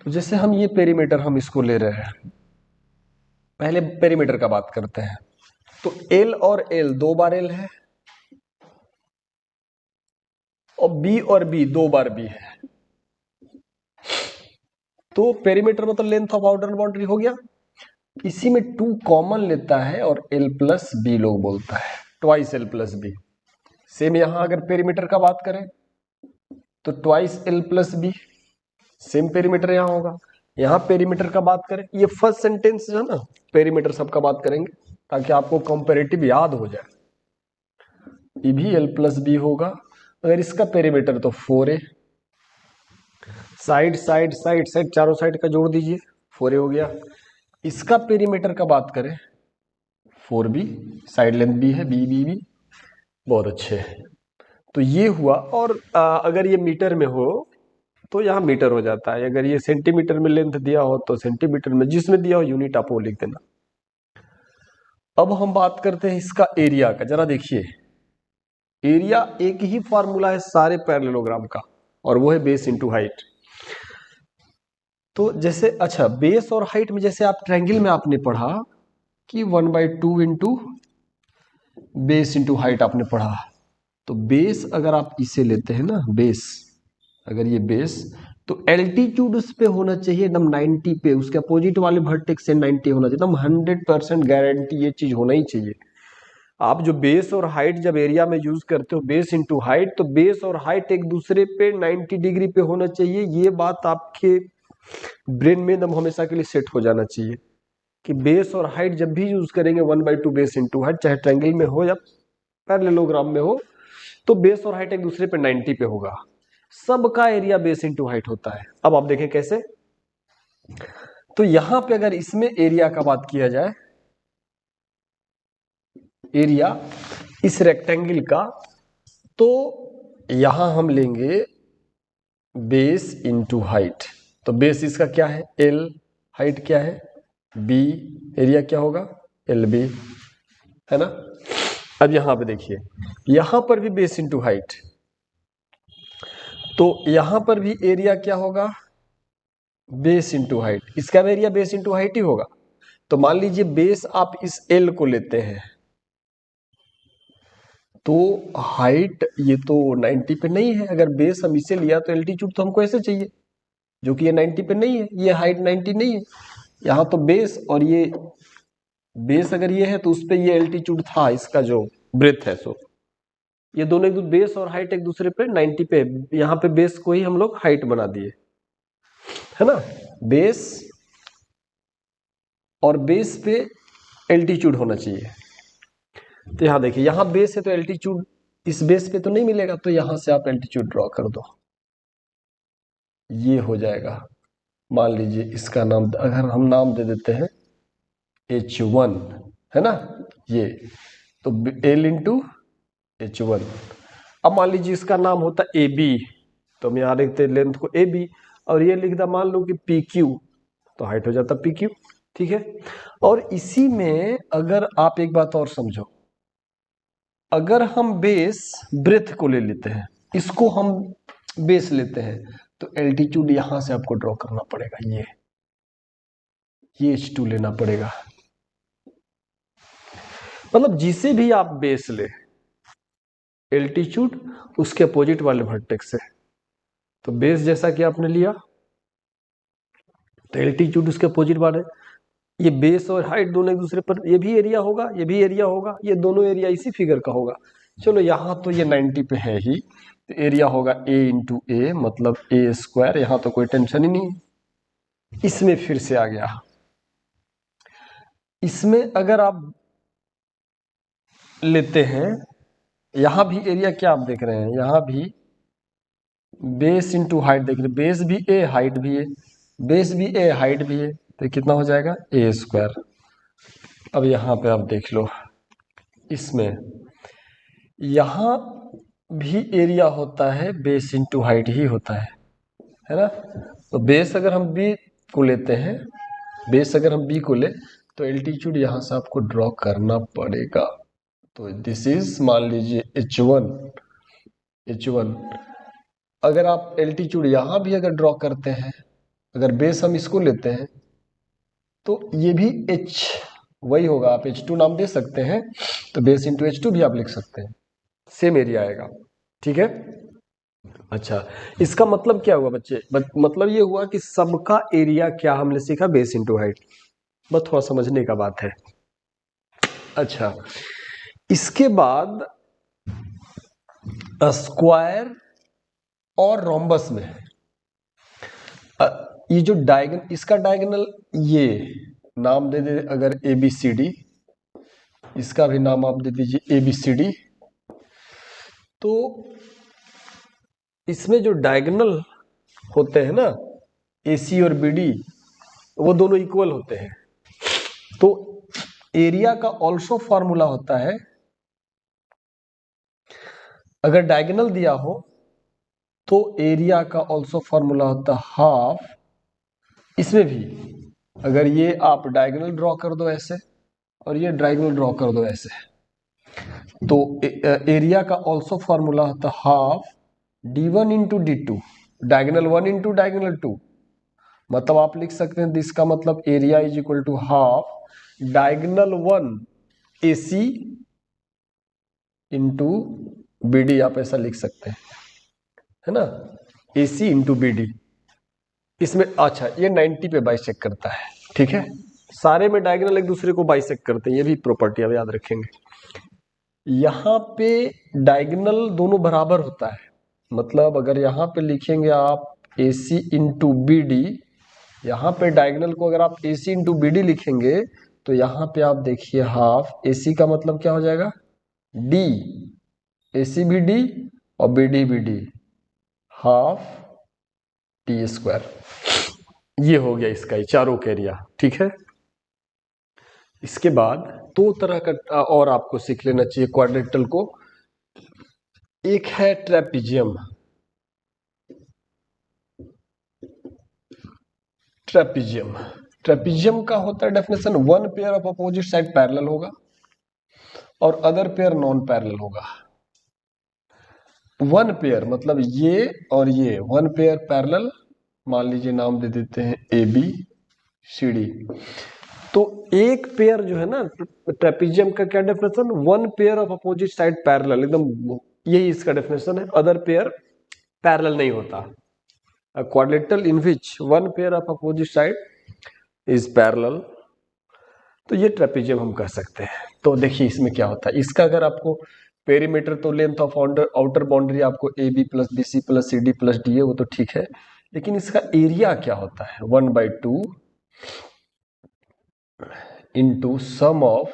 तो जैसे हम ये पेरीमीटर हम इसको ले रहे हैं, पहले पेरीमीटर का बात करते हैं। तो एल और एल दो बार एल है, और बी और बी दो बार बी है। तो पेरीमीटर मतलब लेंथ ऑफ आउटर बाउंड्री हो गया। इसी में 2 कॉमन लेता है और एल प्लस बी लोग बोलता है, twice L plus B. Same यहां अगर पेरीमीटर का बात करें तो twice L plus B, same perimeter यहां होगा। यहां पेरीमीटर का बात करें, ये फर्स्ट सेंटेंस है ना, पेरीमीटर सबका बात करेंगे ताकि आपको कंपैरेटिव याद हो जाए। ये भी एल प्लस बी होगा। अगर इसका पेरीमीटर तो 4a, side side side side चारों साइड का जोड़ दीजिए, 4a हो गया। इसका पेरीमीटर का बात करें 4b, साइड लेंथ भी है, बी बी बी, बहुत अच्छे। तो ये हुआ। और अगर ये मीटर में हो तो यहाँ मीटर हो जाता है, अगर ये सेंटीमीटर में लेंथ दिया हो तो सेंटीमीटर में, जिसमें दिया हो यूनिट आप वो लिख देना। अब हम बात करते हैं इसका एरिया का। जरा देखिए, एरिया एक ही फॉर्मूला है सारे पैरेललोग्राम का, और वो है बेस इंटू हाइट। तो जैसे अच्छा, बेस और हाइट में जैसे आप ट्रायंगल में आपने पढ़ा कि 1/2 इंटू बेस इंटू हाइट आपने पढ़ा। तो बेस अगर आप इसे लेते हैं ना, बेस अगर ये बेस, तो एल्टीट्यूड उस पे होना चाहिए एकदम 90 पे, उसके अपोजिट वाले वर्टेक्स से 90 होना चाहिए, एकदम 100% गारंटी, ये चीज होना ही चाहिए। आप जो बेस और हाइट जब एरिया में यूज करते हो बेस इंटू हाइट, तो बेस और हाइट एक दूसरे पे 90 डिग्री पे होना चाहिए। ये बात आपके ब्रेन में एकदम हमेशा के लिए सेट हो जाना चाहिए कि बेस और हाइट जब भी यूज करेंगे 1/2 बेस इंटू हाइट, चाहे ट्रायंगल में हो या पैरेललोग्राम में हो, तो बेस और हाइट एक दूसरे पे 90 पे होगा। सबका एरिया बेस इंटू हाइट होता है। अब आप देखें कैसे। तो यहां पे अगर इसमें एरिया का बात किया जाए, एरिया इस रेक्टेंगल का, तो यहां हम लेंगे बेस इंटू हाइट। तो बेस इसका क्या है, एल, हाइट क्या है, बी, एरिया क्या होगा, एल बी, है ना। अब यहां पे देखिए, यहां पर भी बेस इंटू हाइट, तो यहां पर भी एरिया क्या होगा, बेस इंटू हाइट। इसका भी एरिया बेस इंटू हाइट ही होगा। तो मान लीजिए बेस आप इस एल को लेते हैं, तो हाइट ये तो 90 पे नहीं है। अगर बेस हम इसे लिया तो एल्टीट्यूड तो हमको ऐसे चाहिए, जो कि ये 90 पे नहीं है, ये हाइट 90 नहीं है। यहाँ तो बेस, और ये बेस अगर ये है तो उस पे ये एल्टीट्यूड था, इसका जो ब्रेथ है, सो ये दोनों एक बेस और हाइट एक दूसरे पे 90 पे, यहाँ पे बेस को ही हम लोग हाइट बना दिए, है ना। बेस और बेस पे एल्टीट्यूड होना चाहिए। तो यहां देखिए, यहां बेस है तो एल्टीट्यूड इस बेस पे तो नहीं मिलेगा, तो यहां से आप एल्टीट्यूड ड्रॉ कर दो, ये हो जाएगा। मान लीजिए इसका नाम अगर हम नाम दे देते हैं H1, है ना, ये तो L इंटू H1। अब मान लीजिए इसका नाम होता AB, तो हम यहां लिखते हैं लेंथ को AB, और ये लिखता मान लो कि PQ, तो हाइट हो जाता PQ, ठीक है। और इसी में अगर आप एक बात और समझो, अगर हम बेस ब्रेथ को ले लेते हैं, इसको हम बेस लेते हैं, तो एल्टीट्यूड यहां से आपको ड्रॉ करना पड़ेगा, ये H2 लेना पड़ेगा। मतलब जिसे भी आप बेस ले, एल्टीट्यूड उसके अपोजिट वाले वर्टेक्स से। तो बेस जैसा कि आपने लिया, तो एल्टीट्यूड उसके अपोजिट बात है। ये बेस और हाइट दोनों एक दूसरे पर, ये भी एरिया होगा, ये भी एरिया होगा, ये दोनों एरिया इसी फिगर का होगा। चलो यहाँ तो ये 90 पे है ही, तो एरिया होगा a इंटू ए, मतलब ए स्क्वायर। यहाँ तो कोई टेंशन ही नहीं। इसमें फिर से आ गया, इसमें अगर आप लेते हैं, यहां भी एरिया क्या आप देख रहे हैं, यहां भी बेस इंटू हाइट देख रहे हैं, बेस भी ए हाइट भी है, बेस भी ए हाइट भी है, तो कितना हो जाएगा ए स्क्वायर। अब यहां पे आप देख लो, इसमें यहां भी एरिया होता है, बेस इंटू हाइट ही होता है ना। तो बेस अगर हम बी को लेते हैं, बेस अगर हम बी को ले, तो एल्टीट्यूड यहां से आपको ड्रॉ करना पड़ेगा। तो दिस इज, मान लीजिए H1, H1। अगर आप एल्टीट्यूड यहां भी अगर ड्रॉ करते हैं, अगर बेस हम इसको लेते हैं, तो ये भी H वही होगा, आप H2 नाम दे सकते हैं, तो बेस इंटू H2 भी आप लिख सकते हैं, सेम एरिया आएगा। ठीक है। अच्छा, इसका मतलब क्या हुआ बच्चे, मतलब ये हुआ कि सबका एरिया क्या हमने सीखा, बेस इंटू हाइट। बस थोड़ा समझने का बात है। अच्छा, इसके बाद स्क्वायर और रोम्बस में ये जो डायगोनल, इसका डायगोनल ये नाम दे दे अगर ABCD, इसका भी नाम आप दे दीजिए ABCD। तो इसमें जो डायगोनल होते हैं ना, AC और BD, वो दोनों इक्वल होते हैं। तो एरिया का ऑल्सो फॉर्मूला होता है, अगर डायगोनल दिया हो तो एरिया का ऑल्सो फॉर्मूला होता है हाफ। इसमें भी अगर ये आप डायगोनल ड्रॉ कर दो ऐसे, और ये डायगोनल ड्रॉ कर दो ऐसे, तो एरिया का ऑल्सो फॉर्मूला होता है half D1 into D2, diagonal 1 into diagonal 2। मतलब आप लिख सकते हैं, इसका मतलब area is equal to half diagonal 1 AC into BD, आप ऐसा लिख सकते हैं, है ना, AC इंटू BD। इसमें अच्छा, ये 90 पे बाइसेक्ट करता है। ठीक है, सारे में डायगोनल एक दूसरे को बाइसेक्ट करते हैं, ये भी प्रॉपर्टी आप याद रखेंगे। यहाँ पे डायगोनल दोनों बराबर होता है, मतलब अगर यहाँ पे लिखेंगे आप AC इंटू BD, यहाँ पे डायगोनल को अगर आप AC इंटू BD लिखेंगे, तो यहाँ पे आप देखिए हाफ AC का मतलब क्या हो जाएगा D, AC भी D और BD भी D, हाफ T स्क्वायर। ये हो गया इसका ही चारों का एरिया। ठीक है, इसके बाद दो तरह का और आपको सीख लेना चाहिए क्वाड्रेटल को। एक है ट्रेपीजियम, ट्रेपीजियम ट्रेपीजियम का होता है definition, one pair of opposite side parallel होगा और अदर पेयर नॉन पैरेलल होगा। वन पेयर मतलब ये और ये, वन पेयर पैरेलल, मान लीजिए नाम दे देते हैं ABCD। तो एक पेयर जो है ना ट्रेपीजियम का, क्या definition, one pair of opposite side parallel, एकदम यही इसका डेफिनेशन है। अदर पेयर पैरेलल नहीं होता। A quadrilateral in which one pair of opposite side is parallel, तो ये ट्रेपीजियम हम कह सकते हैं। तो देखिए इसमें क्या होता है, इसका अगर आपको पेरीमीटर तो लेंथ ऑफ आउटर बाउंड्री आपको AB plus BC plus CD plus DA, वो तो ठीक है, लेकिन इसका एरिया क्या होता है, 1/2 into sum of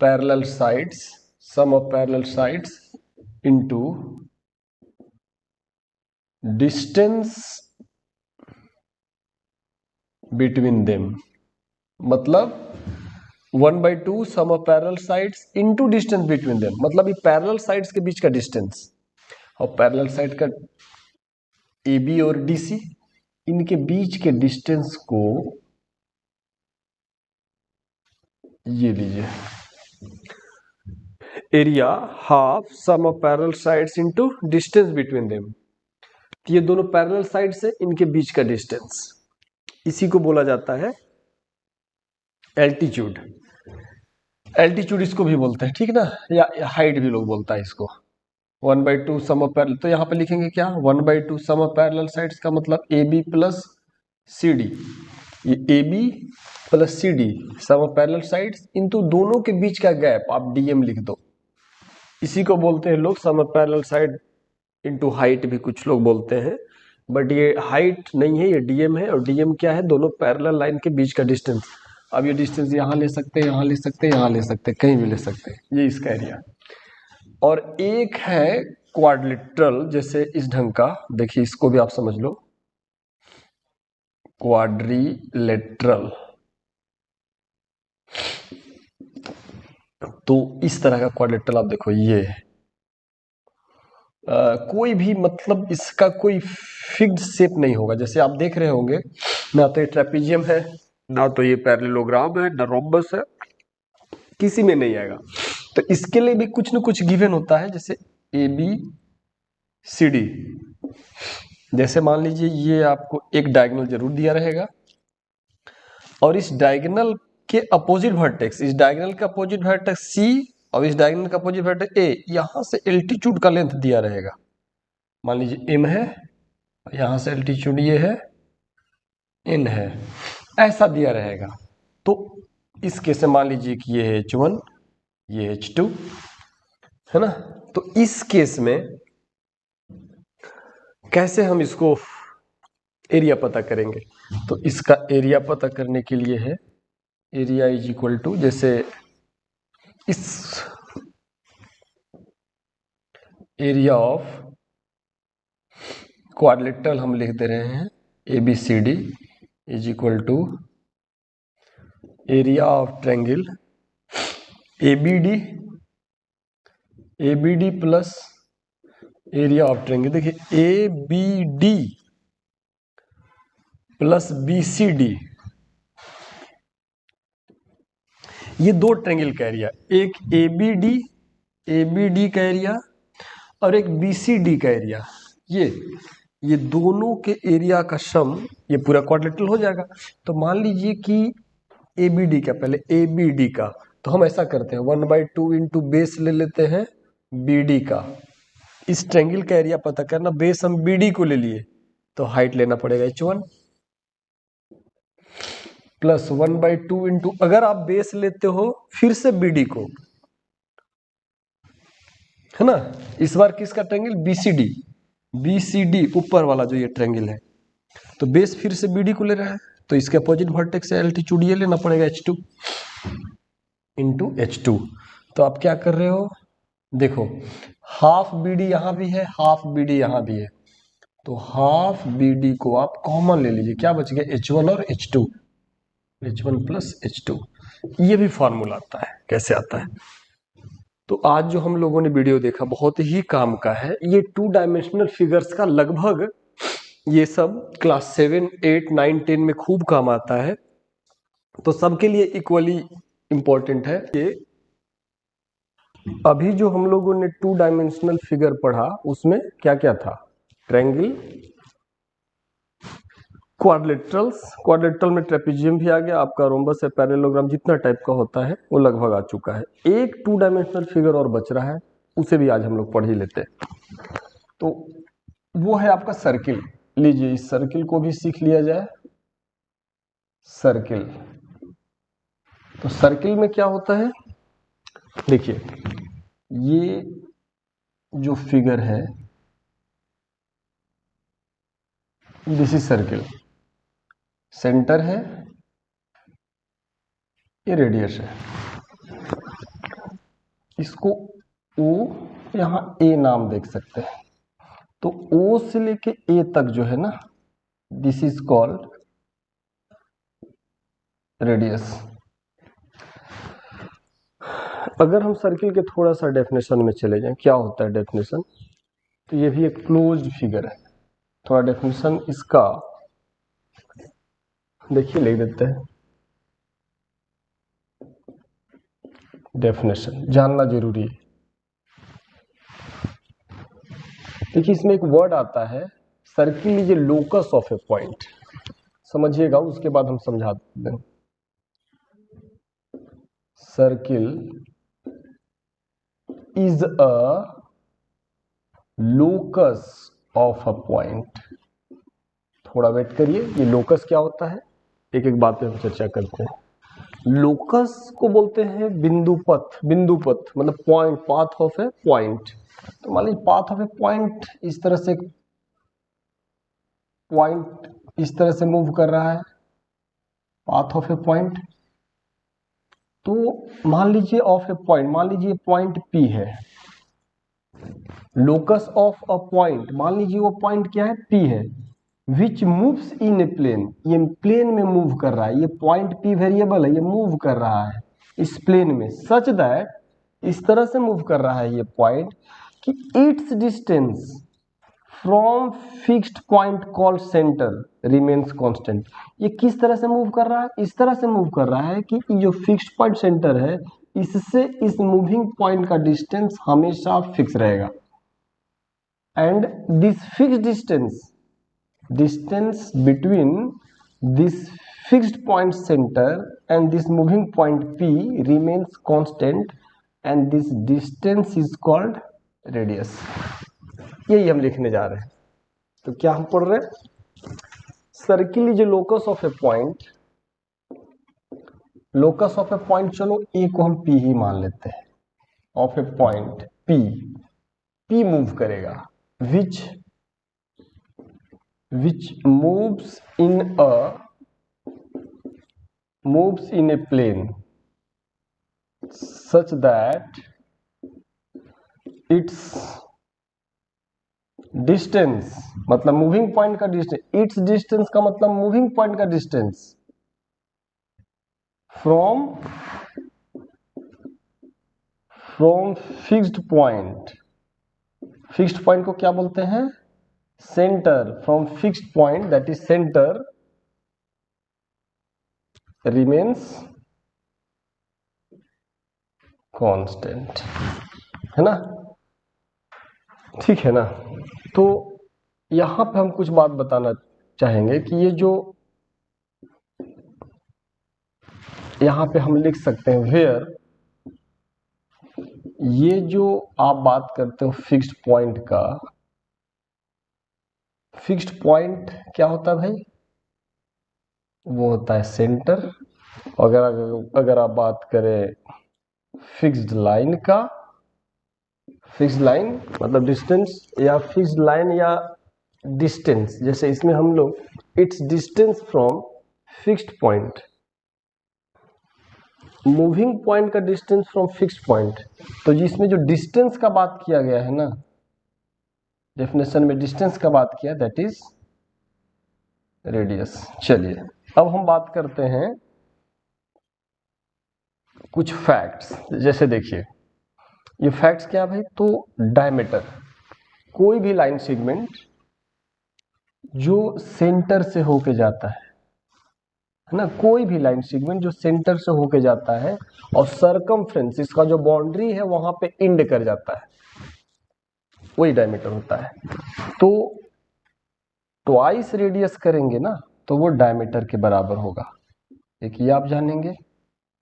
parallel sides, sum of parallel sides into distance between them. मतलब 1/2 sum of parallel sides into distance between them, मतलब ये पैरेलल साइड्स के बीच का डिस्टेंस, और पैरेलल साइड का AB और DC, इनके बीच के डिस्टेंस को ये लीजिए, area half sum of parallel sides into distance between them. ये दोनों पैरेलल साइड से इनके बीच का डिस्टेंस, इसी को बोला जाता है एल्टीट्यूड। एल्टीट्यूड इसको भी बोलते हैं, ठीक ना, या हाइट भी लोग बोलता है इसको। 1/2 सम ऑफ पैरेलल, तो यहाँ पे लिखेंगे क्या, 1/2 सम ऑफ पैरेलल साइड्स का मतलब AB प्लस सी डी, ये A B plus C D sum of parallel sides, into दोनों के बीच का गैप आप डीएम लिख दो। इसी को बोलते हैं लोग sum of parallel side into height, भी कुछ लोग बोलते हैं, बट ये हाइट नहीं है, ये डीएम है। और डीएम क्या है? दोनों पैरेलल लाइन के बीच का डिस्टेंस। अब ये डिस्टेंस यहाँ ले सकते हैं, यहाँ ले सकते हैं, यहाँ ले सकते हैं, कहीं भी ले सकते हैं, ये इसका एरिया। और एक है क्वाड्रिलेटरल, जैसे इस ढंग का, देखिए इसको भी आप समझ लो, क्वाड्रिलेटरल। तो इस तरह का क्वाड्रिलेटरल आप देखो, ये कोई भी मतलब इसका कोई फिक्स्ड शेप नहीं होगा। जैसे आप देख रहे होंगे, ना तो ये ट्रेपेजियम है, ना तो ये पैरेललोग्राम है, ना रोम्बस है, किसी में नहीं आएगा। तो इसके लिए भी कुछ न कुछ गिवन होता है, जैसे ए बी सी डी। जैसे मान लीजिए ये आपको एक डायगोनल जरूर दिया रहेगा, और इस डायगोनल के अपोजिट वर्टेक्स, इस डायगोनल का अपोजिट वर्टेक्स सी और इस डायगोनल का अपोजिट वर्टेक्स ए, यहां से एल्टीट्यूड का लेंथ दिया रहेगा। मान लीजिए m है, यहां से एल्टीट्यूड ये है, n है, ऐसा दिया रहेगा। तो इस केस में मान लीजिए कि ये है H1, ये H2 है ना। तो इस केस में कैसे हम इसको एरिया पता करेंगे? तो इसका एरिया पता करने के लिए है एरिया इज इक्वल टू, जैसे इस एरिया ऑफ क्वाड्रिलेटरल हम लिख दे रहे हैं A B C D is equal to area of triangle A B D plus area of triangle. देखिए A B D plus B C D, ये दो ट्रायंगल का एरिया, एक ए बी डी का एरिया और एक बी सी डी का area. ये दोनों के एरिया का सम, ये पूरा क्वाड्रिलेटरल हो जाएगा। तो मान लीजिए कि ए बी डी का, पहले ए बी डी का, तो हम ऐसा करते हैं 1/2 इंटू बेस ले लेते हैं बी डी का। इस ट्रायंगल का एरिया पता करना, बेस हम बी डी को ले लिए, तो हाइट लेना पड़ेगा H1 प्लस 1/2 इंटू, अगर आप बेस लेते हो फिर से बी डी को, है ना, इस बार किसका ट्रायंगल? बी सी डी ऊपर वाला जो ये ट्रायंगल है, तो बेस फिर से बी डी को ले रहा है, तो इसके अपोजिट वर्टेक्स से एल्टीट्यूड ये लेना पड़ेगा H2 इंटू H2। तो आप क्या कर रहे हो? देखो हाफ बी डी यहां भी है, हाफ बी डी यहां भी है, तो हाफ बी डी को आप कॉमन ले लीजिए, क्या बच गया? H1 और H2, H1 प्लस H2। ये भी फॉर्मूला आता है, कैसे आता है? तो आज जो हम लोगों ने वीडियो देखा बहुत ही काम का है। ये 2 डायमेंशनल फिगर्स का लगभग ये सब क्लास 7, 8, 9, 10 में खूब काम आता है, तो सबके लिए इक्वली इंपॉर्टेंट है। ये अभी जो हम लोगों ने 2 डायमेंशनल फिगर पढ़ा, उसमें क्या क्या था? ट्रायंगल, क्वाड्रिलेटरल में ट्रेपेजियम भी आ गया, आपका रोम्बस है, पैरेललोग्राम, जितना टाइप का होता है वो लगभग आ चुका है। एक 2 डायमेंशनल फिगर और बच रहा है, उसे भी आज हम लोग पढ़ ही लेते हैं। तो वो है आपका सर्किल। लीजिए इस सर्किल को भी सीख लिया जाए। सर्किल, तो सर्किल में क्या होता है? देखिए ये जो फिगर है, दिस इज सर्किल, सेंटर है, ये रेडियस है, इसको O यहां A नाम देख सकते हैं। तो O से लेके A तक जो है ना, दिस इज कॉल्ड रेडियस। अगर हम सर्किल के थोड़ा सा डेफिनेशन में चले जाएं, क्या होता है डेफिनेशन? तो ये भी एक क्लोज्ड फिगर है। थोड़ा डेफिनेशन इसका देखिए, लिख देते हैं। डेफिनेशन जानना जरूरी है। देखिए इसमें एक वर्ड आता है, circle is a locus of a point. समझिएगा, उसके बाद हम समझा देते हैं। Circle is a locus of a point. थोड़ा वेट करिए। ये लोकस क्या होता है, एक एक बात पे हम चर्चा करते हैं। लोकस को बोलते हैं बिंदुपथ। बिंदुपथ मतलब point, path of a point. तो मान लीजिए पाथ ऑफ ए पॉइंट इस तरह से, पॉइंट इस तरह से मूव कर रहा है, पाथ ऑफ ए पॉइंट। तो मान लीजिए ऑफ ए पॉइंट, मान लीजिए पॉइंट P है। लोकस ऑफ अ पॉइंट, मान लीजिए वो पॉइंट क्या है, P है। Which moves in a plane, ये प्लेन में मूव कर रहा है। ये पॉइंट P वेरिएबल है, ये मूव कर रहा है इस प्लेन में, सच दैट, इस तरह से मूव कर रहा है ये पॉइंट कि it's distance from fixed point called centre remains constant. ये किस तरह से मूव कर रहा है, इस तरह से मूव कर रहा है कि जो फिक्स्ड पॉइंट सेंटर है, इससे इस मूविंग पॉइंट का डिस्टेंस हमेशा फिक्स रहेगा। And this fixed distance between this fixed point centre and this moving point P remains constant and this distance is called radius. यही हम लिखने जा रहे हैं। तो क्या हम पढ़ रहे हैं, circle is locus of a point. Locus of a point, चलो ए को हम P ही मान लेते हैं। Of a point P move करेगा, which moves in a plane such that its distance, मतलब मूविंग पॉइंट का डिस्टेंस, इट्स डिस्टेंस का मतलब मूविंग पॉइंट का distance from fixed point. Fixed point को क्या बोलते हैं, centre. From fixed point that is centre remains constant, है ना, ठीक है ना। तो यहां पे हम कुछ बात बताना चाहेंगे कि ये जो यहां पे हम लिख सकते हैं वेयर, ये जो आप बात करते हो फिक्स्ड पॉइंट का, फिक्स्ड पॉइंट क्या होता है भाई, वो होता है सेंटर। अगर आप बात करें फिक्स्ड लाइन का, फिक्स्ड लाइन मतलब डिस्टेंस, या फिक्स्ड लाइन या डिस्टेंस, जैसे इसमें हम लोग it's distance from fixed point, moving point का डिस्टेंस फ्रॉम फिक्स्ड पॉइंट। तो जिसमें जो डिस्टेंस का बात किया गया है ना, डेफिनेशन में डिस्टेंस का बात किया, दैट इज रेडियस। चलिए अब हम बात करते हैं कुछ फैक्ट्स। जैसे देखिए ये फैक्ट्स क्या भाई, तो डायमीटर, कोई भी लाइन सेगमेंट जो सेंटर से होके जाता है ना, कोई भी लाइन सेगमेंट जो सेंटर से होके जाता है और सरकमफ्रेंस, इसका जो बाउंड्री है वहां पे एंड कर जाता है, वही डायमीटर होता है। तो ट्वाइस रेडियस करेंगे ना तो वो डायमीटर के बराबर होगा। एक ये आप जानेंगे।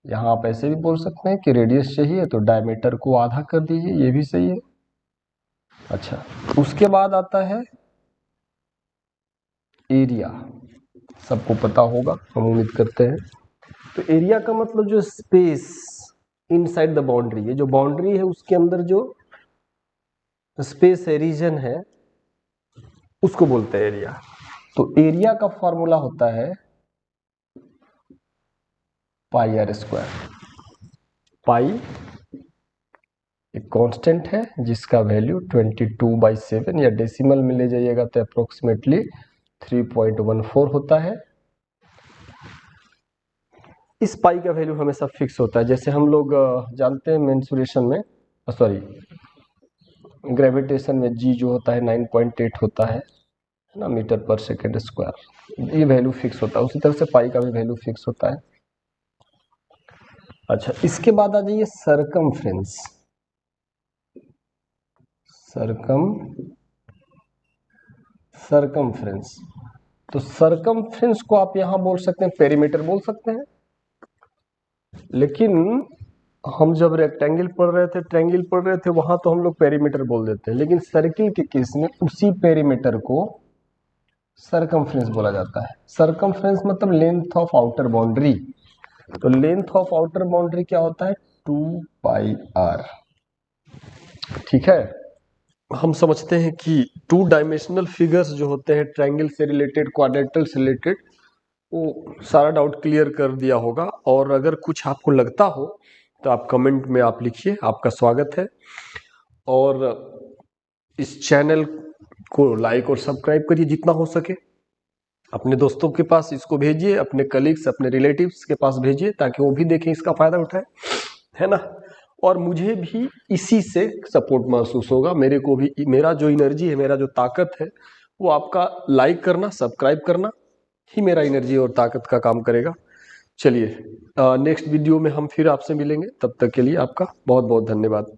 यहां आप ऐसे भी बोल सकते हैं कि रेडियस चाहिए तो डायमीटर को आधा कर दीजिए, ये भी सही है। अच्छा, उसके बाद आता है एरिया, सबको पता होगा हम उम्मीद करते हैं। तो एरिया का मतलब जो स्पेस इनसाइड द बाउंड्री, ये जो बाउंड्री है उसके अंदर जो स्पेस है, रीजन है, उसको बोलते हैं एरिया। तो एरिया का फॉर्मूला होता है पाई आर स्क्वायर। पाई एक कांस्टेंट है जिसका वैल्यू 22/7 या डेसिमल में ले जाइएगा तो अप्रोक्सीमेटली 3.14 होता है। इस पाई का वैल्यू हमेशा फिक्स होता है। जैसे हम लोग जानते हैं मेंसुरेशन में, सॉरी ग्रेविटेशन में जी जो होता है 9.8 होता है ना, मीटर पर सेकेंड स्क्वायर, ये वैल्यू फिक्स होता है। उसी तरह से पाई का भी वैल्यू फिक्स होता है। अच्छा, इसके बाद आ जाइए सरकमफ्रेंस। सरकमफ्रेंस, तो सरकमफ्रेंस को आप यहां बोल सकते हैं पेरीमीटर बोल सकते हैं, लेकिन हम जब रेक्टेंगल पढ़ रहे थे, ट्रायंगल पढ़ रहे थे, वहां तो हम लोग पेरीमीटर बोल देते हैं। लेकिन सर्किल के केस में उसी पेरीमीटर को सरकमफ्रेंस बोला जाता है। सरकमफ्रेंस मतलब लेंथ ऑफ आउटर बाउंड्री। तो लेंथ ऑफ आउटर बाउंड्री क्या होता है? 2πr। ठीक है, हम समझते हैं कि टू डायमेंशनल फिगर्स जो होते हैं, ट्रायंगल से रिलेटेड, क्वाड्रेंटल से रिलेटेड, वो सारा डाउट क्लियर कर दिया होगा। और अगर कुछ आपको लगता हो तो आप कमेंट में आप लिखिए, आपका स्वागत है। और इस चैनल को लाइक और सब्सक्राइब करिए जितना हो सके। अपने दोस्तों के पास इसको भेजिए, अपने कलीग्स, अपने रिलेटिव्स के पास भेजिए, ताकि वो भी देखें, इसका फायदा उठाएं, है ना। और मुझे भी इसी से सपोर्ट महसूस होगा, मेरे को भी, मेरा जो एनर्जी है, मेरा जो ताकत है, वो आपका लाइक करना, सब्सक्राइब करना ही मेरा एनर्जी और ताकत का काम करेगा। चलिए, नेक्स्ट वीडियो में हम फिर आपसे मिलेंगे। तब तक के लिए आपका बहुत बहुत धन्यवाद।